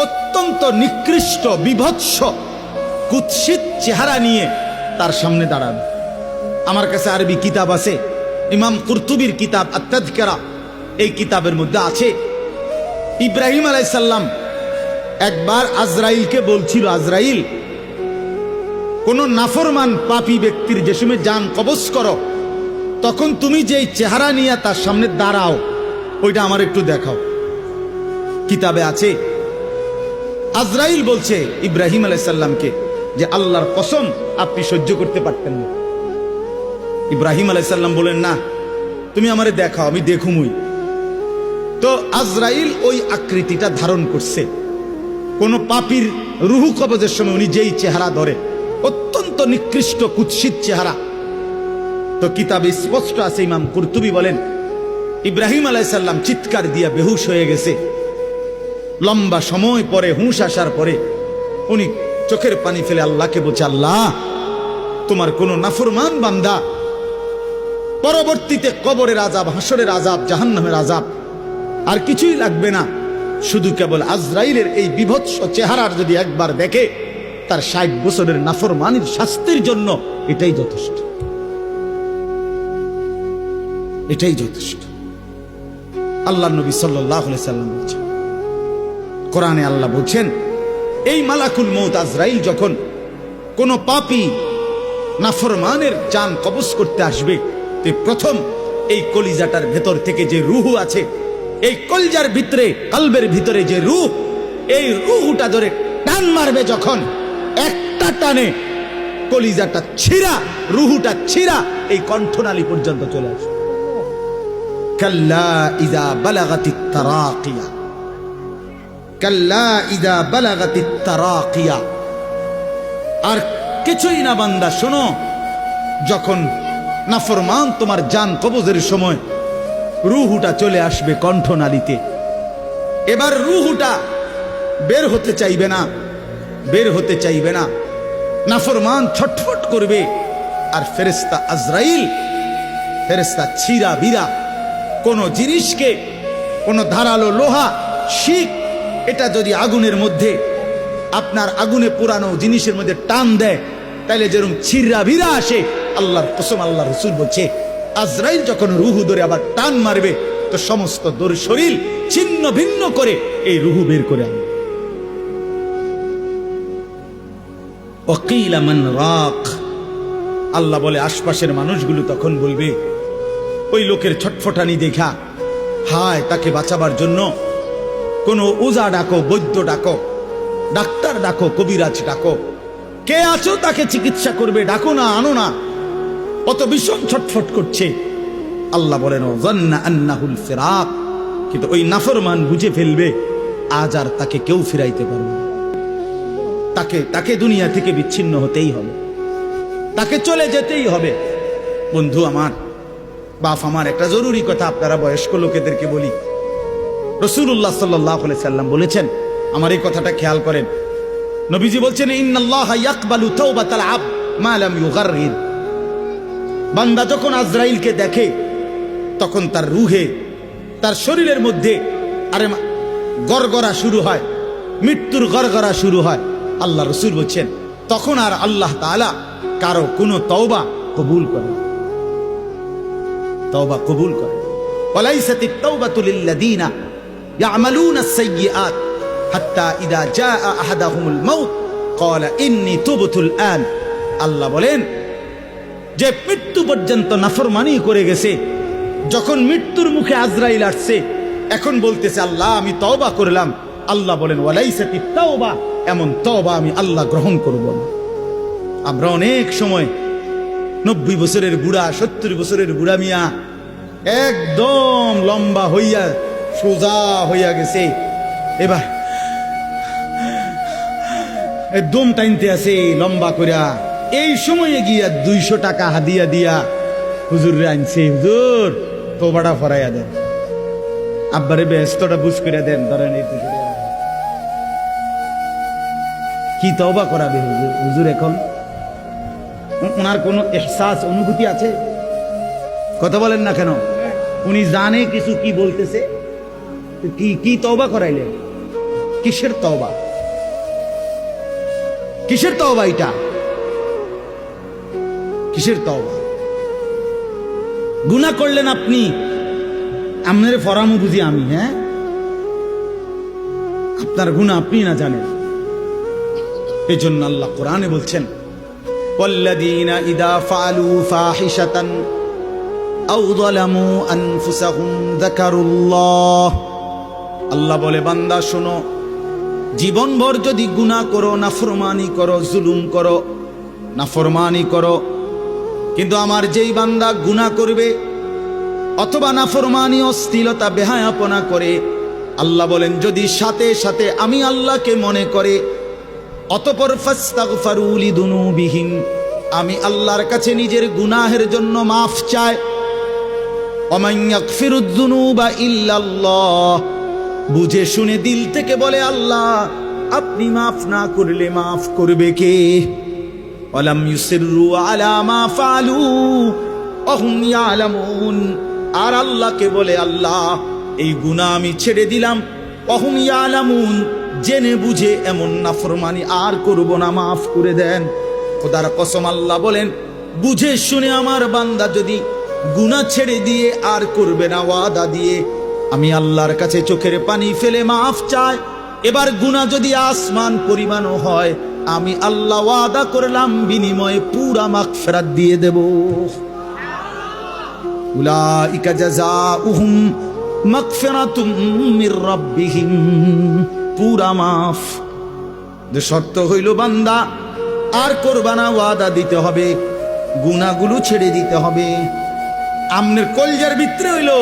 অত্যন্ত নিকৃষ্ট বিভৎস কুৎসিত চেহারা নিয়ে তার সামনে দাঁড়াবে। আমার কাছে আরবি কিতাব আছে, ইমাম কুরতুবির কিতাব আত-তাযকিরা, এই কিতাবের মধ্যে আছে ইব্রাহিম আলাইহিস সালাম একবার আজরাইলকে বলছিল, আজরাইল কোন নাফরমান পাপী ব্যক্তির যে সময় জান কবজ করো তখন তুমি যেই চেহারা নিয়ে তার সামনে দাঁড়াও ওইটা আমার একটু দেখাও। কিতাবে আছে আজরাইল বলছে ইব্রাহিম আলাইহিস সালামকে যে আল্লাহর কসম আপনি সহ্য করতে পারতেন না। ইব্রাহিম আলাইহিস সালাম বলেন না, তুমি আমারে দেখাও, আমি দেখুমই। তো আজরাইল ওই আকৃতিটা ধারণ করছে। কোন পাপীর রুহু কবজের সময় উনি যেই চেহারা ধরে অত্যন্ত নিকৃষ্ট কুৎসিত চেহারা। তো কিতাবে স্পষ্ট আছে, ইমাম কুরতুবী বলেন ইব্রাহিম আলাইহিস সালাম চিৎকার দিয়া বেহুশ হয়ে গেছে। লম্বা সময় পরে হুঁশ আসার পরে উনি চোখের পানি ফেলে আল্লাহকে বলছে, আল্লাহ তোমার কোন নাফরমান বান্দা পরবর্তীতে কবরের আযাব, হাসরের আযাব, জাহান্নামের আযাব আর কিছুই লাগবে না, শুধু কেবল আজরাইলের এই বিভৎস চেহারার যদি একবার দেখে তার ৬০ বছরের নাফরমানির শাস্তির জন্য এটাই যথেষ্ট, এটাই যথেষ্ট। আল্লাহ নবী সাল্লাল্লাহু আলাইহি সাল্লাম বলছেন, কোরআনে আল্লাহ বলছেন এই মালাকুল মউত আজরাইল যখন কোন পাপী নাফরমানের জান কবজ করতে আসবে তে প্রথম এই কলিজাটার ভেতর থেকে যে রূহ আছে, এই কলজার ভিতরে কলবের ভিতরে যে রূহ, এই রূহটা ধরে টান মারবে যখন, একটা টানে কলিজাটা ছিঁড়া, রূহটা ছিঁড়া এই কণ্ঠনালী পর্যন্ত চলে আসবে। কাল্লা ইযা বালাগাতিত তারাকিয়া, কাল্লা ইযা বালাগাতিত তারাকিয়া। আর কিছুই না বান্দা, শোনো, যখন নাফরমান তোমার জান কবজের সময় রূহটা চলে আসবে কণ্ঠনালীতে, এবার রূহটা বের হতে চাইবে না, বের হতে চাইবে না, নাফরমান ছটফট করবে। আর ফেরেশতা আজরাইল, ফেরেশতা ছিঁড়া বিরা কোন জিনিসকে, কোন ধারালো লোহা, শিক, এটা যদি আগুনের মধ্যে, আপনার আগুনে পুরানো জিনিসের মধ্যে টান দেয় তাইলে যেরকম ছিঁড়া ভিড়া আসে, আল্লাহর কসম আল্লাহ রাসূল বলছে আজরাইল যখন রূহ ধরে আবার টান মারবে তো সমস্ত শরীর ছিন্ন ভিন্ন করে এই রূহ বের করে আনবে। ওয়াকিলা মান রাক, আল্লাহ বলে আশপাশের মানুষগুলো তখন বলবে ওই লোকের ছটফটানি দেখা, হায় তাকে বাঁচাবার জন্য কোন ওজা ডাকো, বৈদ্য ডাকো, ডাক্তার ডাকো, কবিরাজ ডাকো, কে আছো তাকে চিকিৎসা করবে, ডাকো না, আনো না, কত ভীষণ ছটফট করছে। আল্লাহ বলেন যান্না আন্নাহুল ফিরাক, কিন্তু ওই নাফরমান বুঝে ফেলবে আজ আর তাকে কেউ ফিরাইতে পারবে না, তাকে দুনিয়া থেকে বিচ্ছিন্ন হতেই হবে, তাকে চলে যেতেই হবে। বন্ধু আমার, বাপ আমার, একটা জরুরি কথা আপনারা বয়স্ক লোকেদেরকে বলি। রাসূলুল্লাহ সাল্লাল্লাহু আলাইহি সাল্লাম বলেছেন, আমার এই কথাটা খেয়াল করেন, নবীজি বলছেন ইন্নাল্লাহা ইয়াকবালু তাওবাতাল আবদ মা লাম ইউগাররির। বান্দা যখন আজরাইলকে দেখে তখন তার রুহে, তার শরীরের মধ্যে আরে গড়গড়া শুরু হয়, মৃত্যুর গড়গড়া শুরু হয়। আল্লাহ রাসূল বলছেন তখন আর আল্লাহ তাআলা কারো কোনো তওবা কবুল করে, তওবা কবুল করে। ওয়ালাইসাতিত তাওবাতু লিল্লাযিনা ইয়ামালুনাস সাইয়্যাত হাত্তা ইযা জাআ আহাদাহুমুল মাউত ক্বালা ইন্নী তুবতুল আন। আল্লাহ বলেন যে মৃত্যু পর্যন্ত নাফরমানি করে গেছে, যখন মৃত্যুর মুখে আজরাইল আসছে এখন বলতেছে আল্লাহ আমি তওবা করলাম। আল্লাহ বলেন ওয়ালাইসাতিত তাওবা, এমন তওবা আমি আল্লাহ গ্রহণ করব না। আমরা অনেক সময় 90 বছরের বুড়া, 70 বছরের বুড়া মিয়া একদম লম্বা হইয়া সোজা হইয়া গেছে, দম টাইনতে আছে লম্বা কইরা, এই সময়ে গিয়া 200 টাকা হাদিয়া দিয়া হুজুর আনছে, হুজুর তোবাটা ফরাইয়া দেন, আব্বারে ব্যস্তটা বুঝ করে দেন, ধরেন এই 200 টাকা। কি তওবা করাবে হুজুর? এখন ওনার কোনো এহসাস অনুভূতি আছে? কথা বলেন না কেন? উনি জানে কিছু কি বলতেছে, কি তওবা করাইলেন? কিসের তওবা? কিসের তওবা এটা? কিসের তওবা? গুনাহ করলেন আপনি, আপনার ফরামু বুঝি আমি? হ্যাঁ, আপনার গুনাহ আপনি না জানেন। এই জন্য আল্লাহ কোরআনে বলছেন, ওয়াল্লাযীনা ইযা ফাআলু ফাহিশাতান আও যালামু আনফুসাহুম যাকারুল্লাহ। আল্লাহ বলে, বান্দা শোনো, জীবনভর যদি গুনাহ করো, নাফরমানি করো, জুলুম করো, নাফরমানি করো, কিন্তু আমার যেই বান্দা গুনাহ করবে অথবা নাফরমানি, অশ্লীলতা, বেহায়াপনা করে, আল্লাহ বলেন যদি সাথে সাথে আমি আল্লাহকে মনে করে, অতঃপর ফাস্তাগফারু লিযুনুবিহিম, আমি আল্লাহর কাছে নিজের গুনাহের জন্য মাফ চায়, ওমান ইয়াগফিরুয যুনুবা ইল্লাল্লাহ, বুঝে শুনে দিল থেকে বলে আল্লাহ আপনি মাফ না করলে মাফ করবে কে? ওয়ালাম ইউসিররু আলা মা ফাআলু ওয়া হুম ইয়ালামুন, আর আল্লাহকে বলে আল্লাহ এই গুনাহ আমি ছেড়ে দিলাম, ওয়া হুম ইয়ালামুন, জেনে বুঝে এমন নাফরমানি আর করব না, মাফ করে দেন। খোদার কসম আল্লাহ বলেন, বুঝে শুনে আমার বান্দা যদি গুনাহ ছেড়ে দিয়ে আর করবে না, ওয়াদা দিয়ে আমি আল্লাহর কাছে চোখের পানি ফেলে মাফ চায়, এবার গুনাহ যদি আসমান পরিমাণও হয়, আমি আল্লাহ ওয়াদা করলাম বিনিময়ে পুরা মাগফিরাত দিয়ে দেব। উলাইকা জাযাউহুম মাগফিরাতুম মির রাব্বিহিম, পুরা মাফ। যে শর্ত হইল বান্দা আর করবা না, ওয়াদা দিতে হবে, গুনাহগুলো ছেড়ে দিতে হবে। আমনের কলজার ভিতরে হইল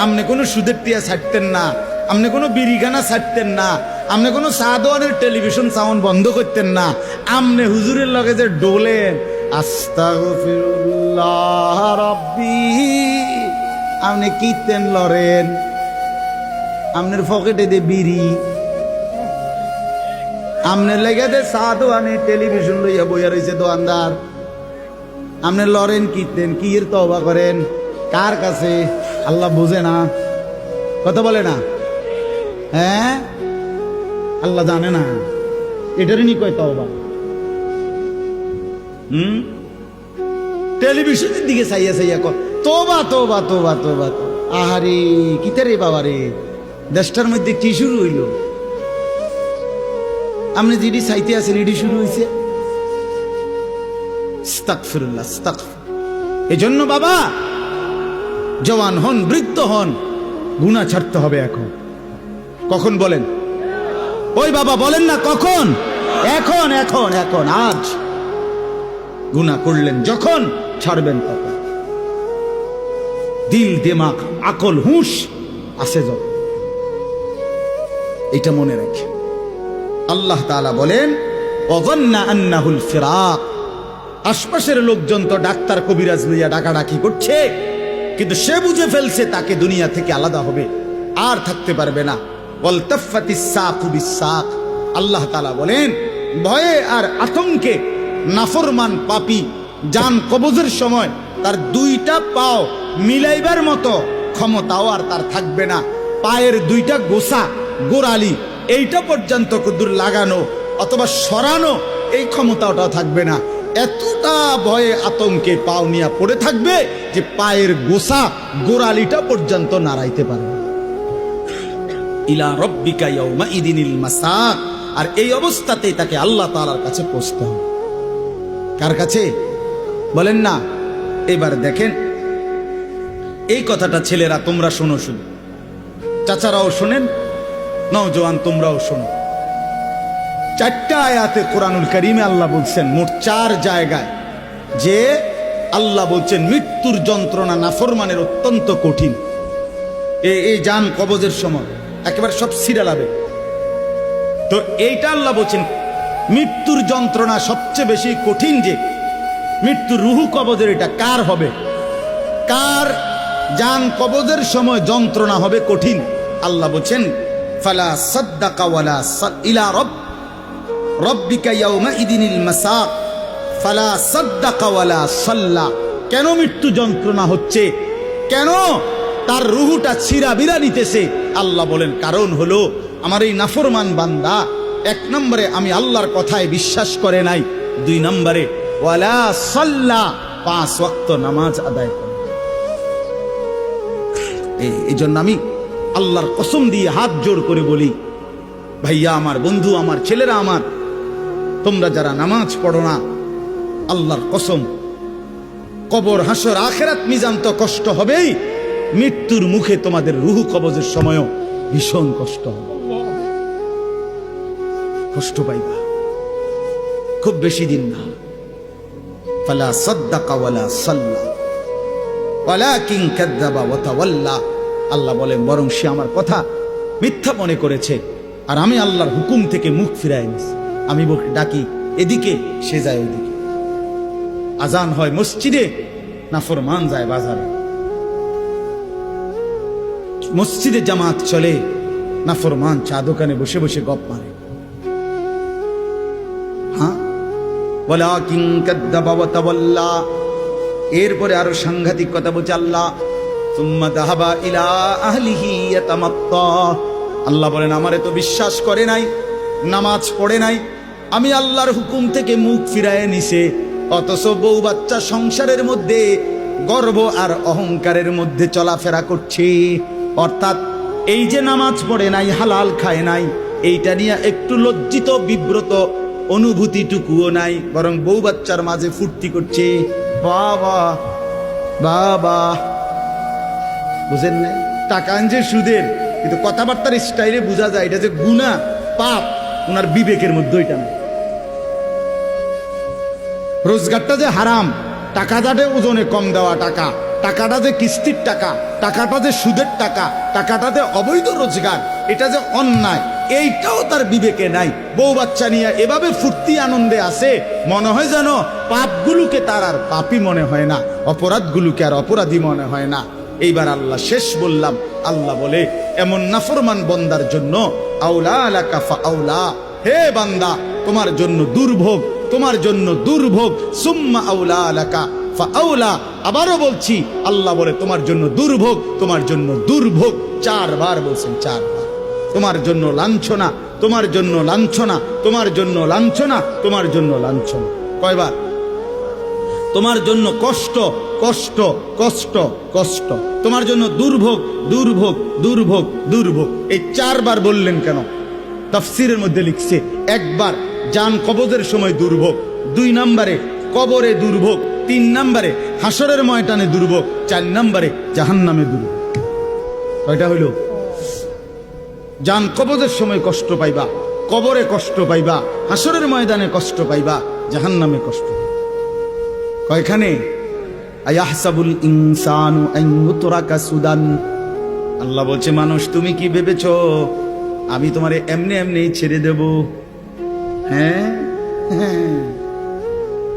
আমনে কোনো সুদের টিয়া ছাড়তেন না, আমনে কোনো বিড়িখানা ছাড়তেন না, আমনে কোনো সাদওয়ানের টেলিভিশন সাউন্ড বন্ধ করতেন না, আমনে হুজুরের লগে যে ডোলেন আস্তাগফিরুল্লাহ রাব্বি, আমনে কীর্তন লরেন, আমনের পকেটে দে বিড়ি, আমনের লেগে দে সাদওয়ানে টেলিভিশন লইয়া বইয়া রয়েছে দোকানদার, আমনে লরেন কীর্তেন, কি এর তওবা করেন কার কাছে? আল্লাহ বুঝে না? কথা বলে না? হ্যাঁ, আল্লাহ জানে না? এটারই নি কয় তওবা। টেলিভিশনের দিকে চাইয়া চাইয়া কয় তোবা তোবা তোবা তোবা। আহারে কিতে রে বাবা রে, দেশটার মধ্যে কি শুরু হইল? আপনি যেটি চাইতে আছেন এটি শুরু হয়েছে। আস্তাগফিরুল্লাহ, আস্তাগফির। এজন্য বাবা, জওয়ান হন, বৃদ্ধ হন, গুনাহ ছাড়তে হবে এখন। কখন বলেন? ওই বাবা বলেন না কখন? এখন এখন এখন, আজ। গুনাহ করলেন যখন, ছাড়বেন তখন। দিল, দিমাগ, আকল, হুঁশ আছে যখন, এটা মনে রাখে। আল্লাহ তাআলা বলেন, ওয়াযান্না আন্নাহুল ফিরাক, আশপাশের লোকজন তো ডাক্তার কবিরাজ লইয়া ডাকাডাকি করছে, কিন্তু সে বুঝে ফেলছে তাকে দুনিয়া থেকে আলাদা হবে, আর থাকতে পারবে না। ওয়ালতাফাতিস সাকু বিসাক, আল্লাহ তাআলা বলেন ভয়ে আর আতঙ্কে নাফরমান পাপী জান কবজের সময় তার দুইটা পাও মিলাইবার মতো ক্ষমতাও আর তার থাকবে না। পায়ের দুইটা গোসা, গোড়ালি, এইটা পর্যন্ত কুদুর লাগানো অথবা সরানো এই ক্ষমতাটাও থাকবে না। এতটা ভয়ে আতঙ্কে পাও নিয়া পড়ে থাকবে যে পায়ের গোসা, গোড়ালিটা পর্যন্ত নাড়াইতে পারবে। ইলা রব্বিকা ইয়াউমাইদিনিল মাসাক, আর এই অবস্থাতেই তাকে আল্লাহ তাআলার কাছে পৌঁছতে হবে। কার কাছে বলেন না? এবার দেখেন এই কথাটা ছেলেরা তোমরা শোনো, শুধু চাচারাও শোনেন, নওজোয়ান তোমরাও শোনো। 4টা আয়াতে কোরআনুল কারীমে আল্লাহ বলছেন, মোট 4 জায়গায়, যে আল্লাহ বলছেন মৃত্যুর যন্ত্রণা নাফরমানের অত্যন্ত কঠিন। এই জান কবজের সময় একেবারে সব ছিঁড়ে যাবে। তো এইটা আল্লাহ বলছেন মৃত্যুর যন্ত্রণা সবচেয়ে বেশি কঠিন, যে মৃত্যুর রুহু কবজের এটা কার হবে, কার জান কবজের সময় যন্ত্রণা হবে কঠিন। আল্লাহ বলছেন ফালা সাদ্দাকা ওয়ালা ইলা রব্বিকা ইয়াউমা ইদিনিল মাসাক ফালা সাদ্দাকা ওয়ালা সাল্লা। কেন মৃত্যু যন্ত্রণা হচ্ছে, কেন তার রুহুটা ছিঁড়াবিরা নিতেছে? আল্লাহ বলেন কারণ হলো আমার এই নাফরমান বান্দা এক নম্বরে আমি আল্লাহর কথায় বিশ্বাস করে নাই, দুই নম্বরে ওয়ালা সাল্লা 5 ওয়াক্ত নামাজ আদায় করে। এই জন্য আমি আল্লাহর কসম দিয়ে হাত জোর করে বলি, ভাইয়া আমার, বন্ধু আমার, ছেলেরা আমার, তোমরা যারা নামাজ পড়ো না, আল্লাহর কসম কবর, হাসর, আখিরাত, মিজান তো কষ্ট হবেই, মৃত্যুর মুখে তোমাদের রুহু কবজের সময়ও ভীষণ কষ্ট হবে, কষ্ট পাইবা, খুব বেশি দিন না। ফালা সাদ্দাকা ওয়ালা সাল্লা ওয়ালাকিন কাযাবা ওয়া তাওয়াল্লা। আল্লাহ বলেন বরং সে আমার কথা মিথ্যা মনে করেছে, আর আমি আল্লাহর হুকুম থেকে মুখ ফিরাই নিছি। আমি ডাকি এদিকে, সে যায় ওইদিকে। আজান হয় মসজিদে, নাফরমান যায় বাজারে। মসজিদে জামাত চলে, নাফরমান চা দোকানে বসে বসে গপ মারে। হ্যাঁ, ওয়ালাকিন কাযাবা ওয়া তাওয়াল্লা। এরপরে আরো সাংঘাতিক কথা বলছে আল্লাহ, সুম্মা যাহাবা ইলা আহলিহি ইয়াতামাত্তা। আল্লাহ বলেন আমারে তো বিশ্বাস করে নাই, নামাজ পড়ে নাই, আমি আল্লাহর হুকুম থেকে মুখ ফিরায় নিছে, অথচ বউ বাচ্চা সংসারের মধ্যে গর্ব আর অহংকারের মধ্যে চলাফেরা করছে। অর্থাৎ এই যে নামাজ পড়ে নাই, হালাল খায় নাই, এইটা নিয়ে একটু লজ্জিত বিব্রত অনুভূতিটুকুও নাই, বরং বউ বাচ্চার মাঝে ফুর্তি করছে। বাবা বাবা, বুঝেন না? টাকা আনছে সুদের, কিন্তু কথাবার্তার স্টাইলে বোঝা যায় এটা যে গুনাহ, পাপ, ওনার বিবেকের মধ্যে ওইটা নাই। রোজগারটা যে হারাম, টাকাটা যে ওজনে কম দেওয়া টাকা, টাকাটা যে কিস্তির টাকা, টাকাটা যে সুদের টাকা, টাকাটা যে অবৈধ রোজগার, এটা যে অন্যায়, এইটাও তার বিবেকে নাই। বউ বাচ্চা নিয়ে এভাবে ফুর্তি আনন্দে আছে, মনে হয় যেন পাপগুলোকে তার আর পাপই মনে হয় না, অপরাধগুলোকে আর অপরাধী মনে হয় না। এইবার আল্লাহ শেষ বললাম, আল্লাহ বলে এমন নাফরমান বন্দার জন্য আউলা লাকা ফাআউলা, হে বান্দা তোমার জন্য দুর্ভোগ, তোমার জন্য দুর্ভোগ, সুম্মা আউলা লাকা ফাআউলা। আবারও বলছি, আল্লাহ বলে তোমার জন্য দুর্ভোগ, তোমার জন্য দুর্ভোগ, 4 বার বলছেন, 4 বার। তোমার জন্য লাঞ্ছনা, তোমার জন্য লাঞ্ছনা, তোমার জন্য লাঞ্ছনা, তোমার জন্য লাঞ্ছনা। কয়বার? তোমার জন্য কষ্ট, কষ্ট, কষ্ট, কষ্ট, তোমার জন্য দুর্ভোগ, দুর্ভোগ, দুর্ভোগ, দুর্ভোগ। এই 4 বার বললেন কেন? তাফসীরের মধ্যে লিখছে, একবার জান কবজের সময় দুর্ভোগ, 2 নম্বরে কবরে দুর্ভোগ, 3 নম্বরে হাসরের ময়দানে দুর্ভোগ, 4 নম্বরে জাহান্নামে দুর্ভোগ। কয়টা হইল? জান কবজের সময় কষ্ট পাইবা, কবরে কষ্ট পাইবা, হাসরের ময়দানে কষ্ট পাইবা, জাহান্নামে কষ্ট পাইবা। কয়খানে? আয়াহসাবুল ইনসানু আন ইউতরাকা সুদান। আল্লাহ বলছে মানুষ তুমি কি ভেবেছো আমি তোমারে এমনি এমনি ছেড়ে দেব? হ্যাঁ,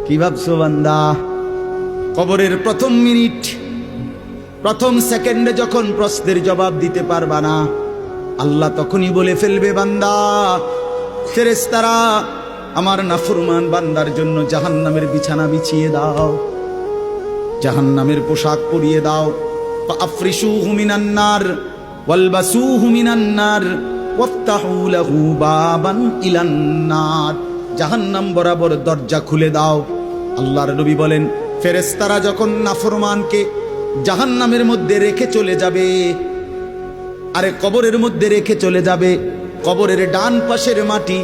কি ভাবছো বান্দা? কবরের প্রথম মিনিট, প্রথম সেকেন্ডে যখন প্রশ্নের জবাব দিতে পারবা না, আল্লাহ তখনই বলে ফেলবে বান্দা, ফেরেশতারা আমার নাফরমান বান্দার জন্য জাহান্নামের বিছানা বিছিয়ে দাও, জাহান্নামের পোশাক পরিয়ে দাও। ফাআফরিশুহু মিনান নার ওয়ালবাসুহু মিনান নার ওয়াফতাহু লাহু বাবান ইলান নার। জাহান্নাম বরাবর দরজা খুলে দাও। আল্লাহর নবী বলেন, ফেরেশতারা যখন নাফরমানকে জাহান্নামের মধ্যে রেখে চলে যাবে, আরে কবরের মধ্যে রেখে চলে যাবে, কবরের ডান পাশের মাটি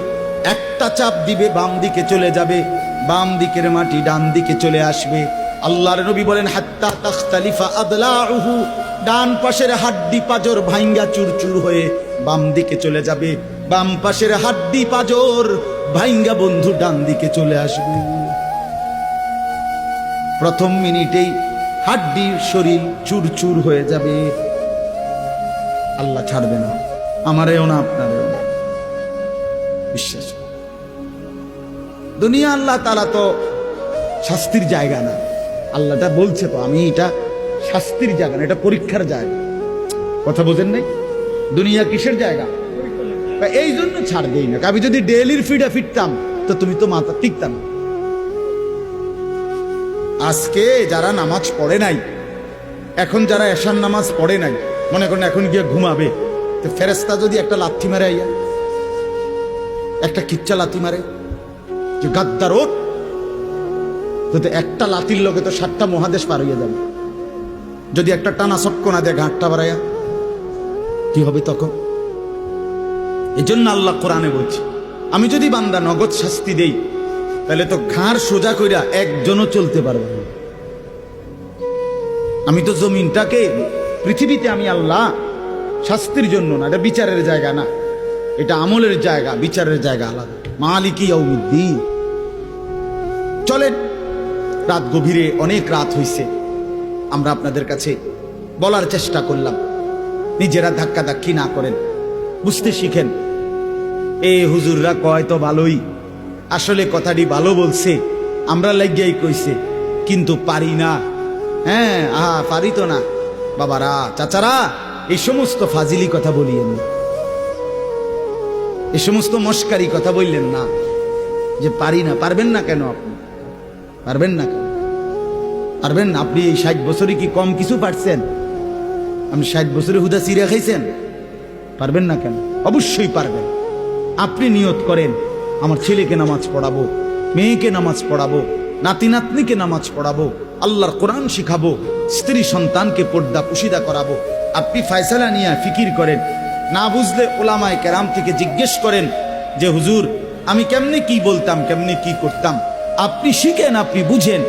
একটা চাপ দিবে, বাম দিকে চলে যাবে, বাম দিকের মাটি ডান দিকে চলে আসবে। আল্লাহর নবী বলেন, হাত্তা তাখতালিফা আদলাউহু, ডান পাশের হাড্ডি পাজর ভাঙ্গা চুরচুর হয়ে বাম দিকে চলে যাবে, বাম পাশের হাড্ডি পাজর ভাঙ্গা বন্ধু ডান দিকে চলে আসবে। প্রথম মিনিটেই হাড্ডি শরীর চুরচুর হয়ে যাবে। আল্লাহ ছাড়বে না, আমারেও না, আপনারেও না। বিশ্বাস দুনিয়া আল্লাহ তাআলা তো শাস্তির জায়গা না। আল্লাহটা বলছে তো, আমি এটা শাস্তির জায়গা না, এটা পরীক্ষার জায়গা। কথা বোঝেন নাই? দুনিয়া কিসের জায়গা? এই জন্য ছাড় দেই না। আমি যদি ডেইলির ফিডে ফিরতাম তো তুমি তো মাথা টিকতাম। আজকে যারা নামাজ পড়ে নাই, এখন যারা এশার নামাজ পড়ে নাই, মনে করেন এখন গিয়ে ঘুমাবে, তো ফেরেশতা যদি একটা লাথি মারে, আইয়া একটা কিচ্ছা লাথি মারে যে গাদ্দার ওঠ, তো একটা লাথির লোকে তো 7টা মহাদেশ পার হইয়া যাবে। যদি একটা টানা চক্কনা দেয় ঘাটটা বাড়াইয়া, কি হবে তখন? এই জন্য আল্লাহ কোরআনে বলছে, আমি যদি বান্দা নগদ শাস্তি দেই তাহলে তো ঘাড় সোজা কইরা একজনও চলতে পারবে না। আমি তো জমিনটাকে, পৃথিবীতে আমি আল্লাহ শাস্তির জন্য না, এটা বিচারের জায়গা না, এটা আমলের জায়গা, বিচারের জায়গা আলাদা। মালিকি ইয়াউমিদ্দিন। চলেন, রাত গভীরে, অনেক রাত হইছে, আমরা আপনাদের কাছে বলার চেষ্টা করলাম, নিজেরা ধাক্কা ধাক্কি না করেন, বুঝতে শিখেন। এ হুজুররা কয় তো ভালোই, আসলে কথাটি ভালো বলছে, আমরা লাগিয়াই কইছে, কিন্তু পারি না। হ্যাঁ, পারি তো না। বাবারা, চাচারা, এই সমস্ত ফাজিলি কথা বলিয়েন না, এই সমস্ত মস্কারি কথা বললেন না যে পারি না। পারবেন না কেন? আপনি পারবেন না কেন? পারবেন না। আপনি এই 60 বছরই কি কম কিছু পারছেন? আপনি 60 বছরে হুদা চিড়া খাইছেন? পারবেন না কেন? অবশ্যই পারবেন। আপনি নিয়ত করেন, আমার ছেলেকে নামাজ পড়াবো, মেয়েকে নামাজ পড়াবো, নাতি নাতনিকে নামাজ পড়াবো, আল্লাহর কোরআন শিখাবো, স্ত্রী সন্তানকে পর্দা পুশিদা করাবো। আপনি ফয়সালা নিয়ে ফিকির করেন, না বুঝলে ওলামায়ে কেরাম থেকে জিজ্ঞেস করেন যে হুজুর আমি কেমনে কি বলতাম, কেমনে কি করতাম। আপনি শিখেন, আপনি বুঝেন,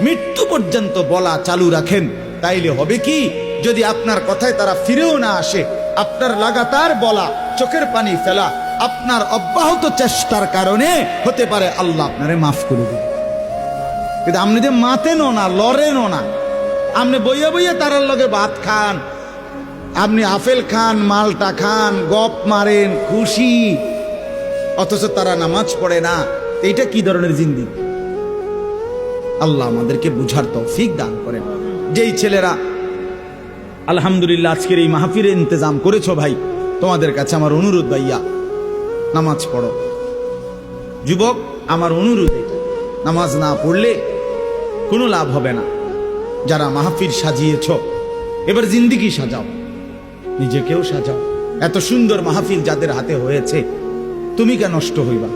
মৃত্যু পর্যন্ত বলা চালু রাখেন। তাইলে হবে কি, যদি আপনার কথায় তারা ফিরেও না আসে, আপনার লাগাতার বলা, চোখের পানি ফেলা, আপনার অব্যাহত চেষ্টার কারণে হতে পারে আল্লাহ আপনারে মাফ করে দেবে। কিন্তু আপনি যে মাতেনও না, লড়েনও না, আপনি বইয়া বইয়া তারার লগে ভাত খান, আপনি আপেল খান, মালটা খান, গপ মারেন, খুশি, অথচ তারা নামাজ পড়ে না। এইটা কি ধরনের জিন্দেগি? আল্লাহ আমাদেরকে বুঝার তৌফিক দান করেন। যেই ছেলেরা আলহামদুলিল্লাহ আজকের এই মাহফিলের ইন্তজাম করেছো, ভাই তোমাদের কাছে আমার অনুরোধ, ভাইয়া নামাজ পড়ো। যুবক, আমার অনুরোধ, নামাজ না পড়লে কোনো লাভ হবে না। যারা মাহফিল সাজিয়েছ, এবার জিন্দেগি সাজাও, নিজেকেও সাজাও। এত সুন্দর মাহফিল যাদের হাতে হয়েছে, তুমি কেন নষ্ট হইবা?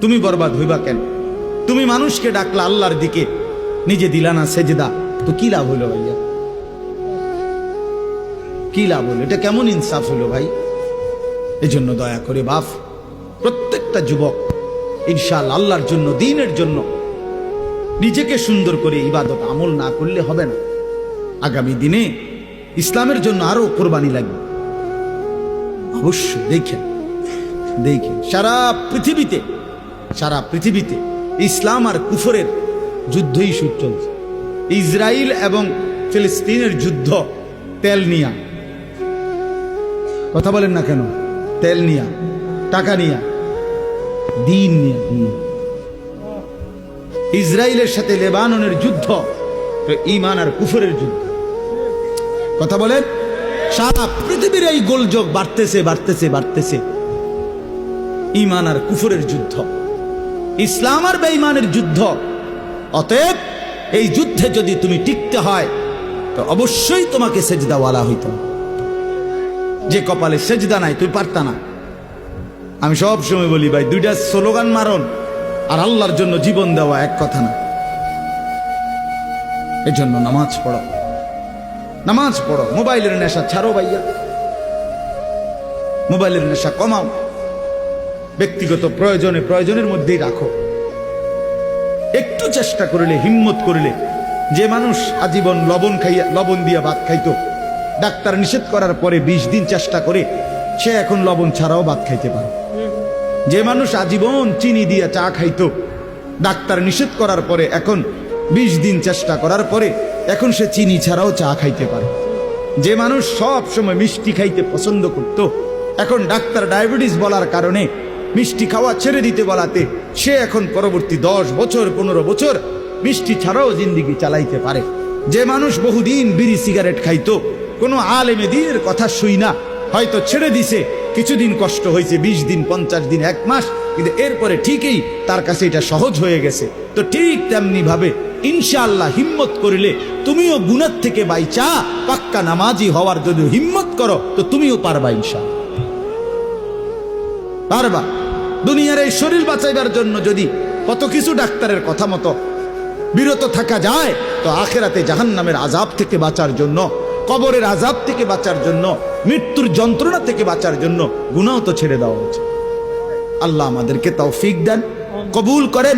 তুমি বরবাদ হইবা কেন? তুমি মানুষকে ডাকলা আল্লাহর দিকে, নিজে দিলা না সেজদা, তো কি লাভ হলো ভাইয়া? কি লাভ হলো? এটা কেমন ইনসাফ হলো ভাই? এজন্য দয়া করে বাপ, প্রত্যেকটা যুবক ইনশাআল্লাহ আল্লাহর জন্য, দ্বীনের জন্য নিজেকে সুন্দর করে ইবাদত আমল না করলে হবে না। আগামী দিনে ইসলামের জন্য আরো কোরবানি লাগবে। অবশ্যই দেখেন, সারা পৃথিবীতে ইসলাম আর কুফরের যুদ্ধই চলছে। ইসরায়েল এবং ফিলিস্তিনের যুদ্ধ তেল নিয়া। কথা বলেন না কেন? তেল নিয়া, টাকা নিয়া, দিন নিয়া। ইসরায়েলের সাথে লেবাননের যুদ্ধ তো ঈমান আর কুফরের যুদ্ধ। কথা বলেন, সারা পৃথিবীর এই গোলযোগ বাড়তেছে। ঈমান আর কুফরের যুদ্ধ, ইসলাম আর বেঈমানের যুদ্ধ। অতএব এই যুদ্ধে যদি তুমি টিকতে হয় তো অবশ্যই তোমাকে সেজদাওয়ালা হইতে হবে। যে কপালে সেজদা নাই, তুই পারতা না। আমি সব সময় বলি ভাই, দুইটা স্লোগান মারন আর আল্লাহর জন্য জীবন দেওয়া এক কথা না। এজন্য নামাজ পড়ো। মোবাইলের নেশা ছাড়ো ভাইয়া, মোবাইলের নেশা কমাও। ব্যক্তিগত প্রয়োজনের মধ্যেই রাখো। একটু চেষ্টা করলে, হিম্মত করলে, যে মানুষ আজীবন লবণ দিয়া ভাত খাইতো, ডাক্তার নিষেধ করার পরে 20 দিন চেষ্টা করে সে এখন লবণ ছাড়াও ভাত খাইতে পারে। যে মানুষ আজীবন চিনি দিয়া চা খাইতো, ডাক্তার নিষেধ করার পরে এখন 20 দিন চেষ্টা করার পরে এখন সে চিনি ছাড়াও চা খাইতে পারে। যে মানুষ সব সময় মিষ্টি খাইতে পছন্দ করত, এখন ডাক্তার ডায়াবেটিস বলার কারণে মিষ্টি খাওয়া ছেড়ে দিতে বলাতে সে এখন পরবর্তী 10 বছর 15 বছর মিষ্টি ছাড়াও জিন্দিগি চালাইতে পারে। যে মানুষ বহুদিন বিড়ি সিগারেট খাইতো, কোনো আলেমে দ্বীনের কথা শুই না, হয়তো ছেড়ে দিছে, কিছুদিন কষ্ট হয়েছে, 20 দিন 50 দিন 1 মাস, কিন্তু এরপরে ঠিকই তার কাছে এটা সহজ হয়ে গেছে। তো ঠিক তেমনি ভাবে ইনশাআল্লাহ হিম্মত করিলে তুমিও গুনাহ থেকে বাইচা পাক্কা নামাজি হওয়ার যদি হিম্মত করো তো তুমিও পারবা, ইনশাআল্লাহ পারবা। দুনিয়ার এই শরীর বাঁচাইবার জন্য যদি কত কিছু ডাক্তারের কথা মতো বিরত থাকা যায়, তো আখেরাতে জাহান্নামের আযাব থেকে বাঁচার জন্য, কবরের আযাব থেকে বাঁচার জন্য, মৃত্যুর যন্ত্রণা থেকে বাঁচার জন্য গুনাহ তো ছেড়ে দেওয়া উচিত। আল্লাহ আমাদেরকে তৌফিক দেন, কবুল করেন।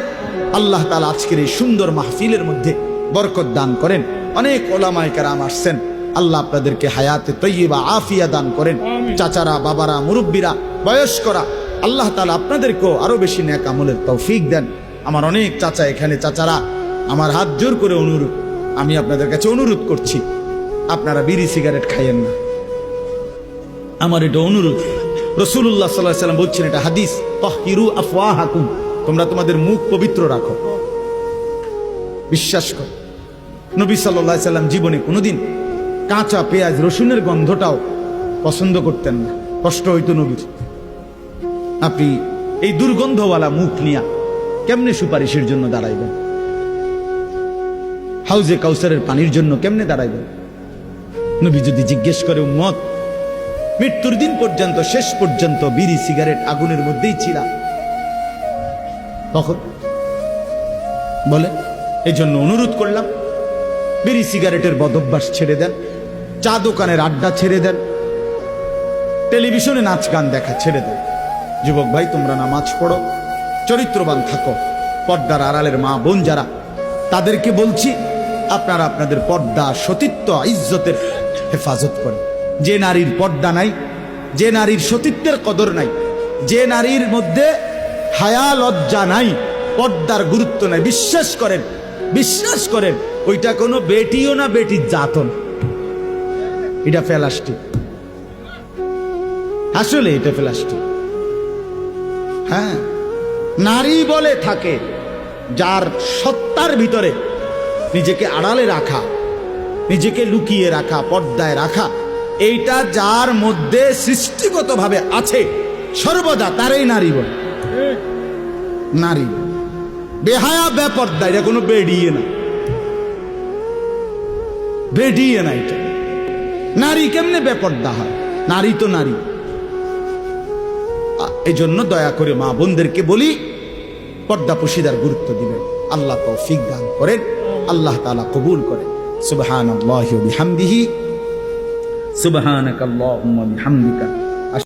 আল্লাহ তাআলা আজকের এই সুন্দর মাহফিলের মধ্যে বরকত দান করেন। অনেক ওলামায়ে কেরাম আসছেন, আল্লাহ আপনাদেরকে হায়াতে তয়্যিবা আফিয়া দান করেন। চাচারা, বাবারা, মুরব্বীরা, বয়স্করা, আল্লাহ তাআলা আপনাদেরকেও আরো বেশি নেক আমলের তৌফিক দেন। আমার অনেক চাচা এখানে, চাচারা আমার হাত জোর করে অনুরোধ, আমি আপনাদের কাছে অনুরোধ করছি, আপনারা বিড়ি সিগারেট খাইয়েন না, আমার এটা অনুরোধ। রাসূলুল্লাহ সাল্লাল্লাহু আলাইহি ওয়াসাল্লাম বলছেন, এটা হাদিস, তাহহিরু আফওয়াহাকুম, তোমরা তোমাদের মুখ পবিত্র রাখো। বিশ্বাস করো, নবী সাল্লাল্লাহু আলাইহি ওয়াসাল্লাম জীবনে কোনোদিন কাঁচা পেঁয়াজ রসুনের গন্ধটাও পছন্দ করতেন না, কষ্ট হইতো নবীর। আপনি এই দুর্গন্ধওয়ালা মুখ নিয়া কেমনে সুপারিশের জন্য দাঁড়াইবেন? হাউজে কাউসারের পানির জন্য কেমনে দাঁড়াইবেন? নবী যদি জিজ্ঞেস করে, উম্মত মৃত্যুর দিন পর্যন্ত, শেষ পর্যন্ত বিড়ি সিগারেট আগুনের মধ্যেই ছিলা, তখন বলে, এই জন্য অনুরোধ করলাম, বিড়ি সিগারেটের বদভ্যাস ছেড়ে দেন, চা দোকানের আড্ডা ছেড়ে দেন, টেলিভিশনে নাচ গান দেখা ছেড়ে দেন। যুবক ভাই, তোমরা নামাজ পড়ো, চরিত্রবান থাকো। পর্দার আড়ালের মা বোন যারা, তাদেরকে বলছি, আপনারা আপনাদের পর্দা, সতীত্ব, ইজ্জতের হেফাজত করেন। যে নারীর পর্দা নাই, যে নারীর সতীত্বের কদর নাই, যে নারীর মধ্যে হায়া লজ্জা নাই, পর্দার গুরুত্ব নাই, বিশ্বাস করেন, বিশ্বাস করেন, ওইটা কোনো বেটিও না, বেটির জাতও না, এটা প্লাস্টিক। আসলে এটা প্লাস্টিক। হ্যাঁ, নারী বলে থাকে যার সত্তার ভিতরে নিজেকে আড়ালে রাখা, নিজেকে লুকিয়ে রাখা, পর্দায় রাখা, এইটা যার মধ্যে সৃষ্টিগতভাবে আছে সর্বদা, তারই নারী বলে। নারী বেহায়া, বেপর্দা, এটা কোনো বেডিয়ে না, বেডিয়ে না। এটা নারী কেমনে বেপর্দা হয়? নারী তো নারী। এই জন্য দয়া করে মা বোনদেরকে বলি, পর্দা পুশিদার গুরুত্ব দিবেন। আল্লাহ তৌফিক দান করেন, আল্লাহ তাআলা কবুল করেন। সুবহানাল্লাহি ওয়া বিহামদিহি, সুবহানাকাল্লাহুম্মা বিহামদিকা।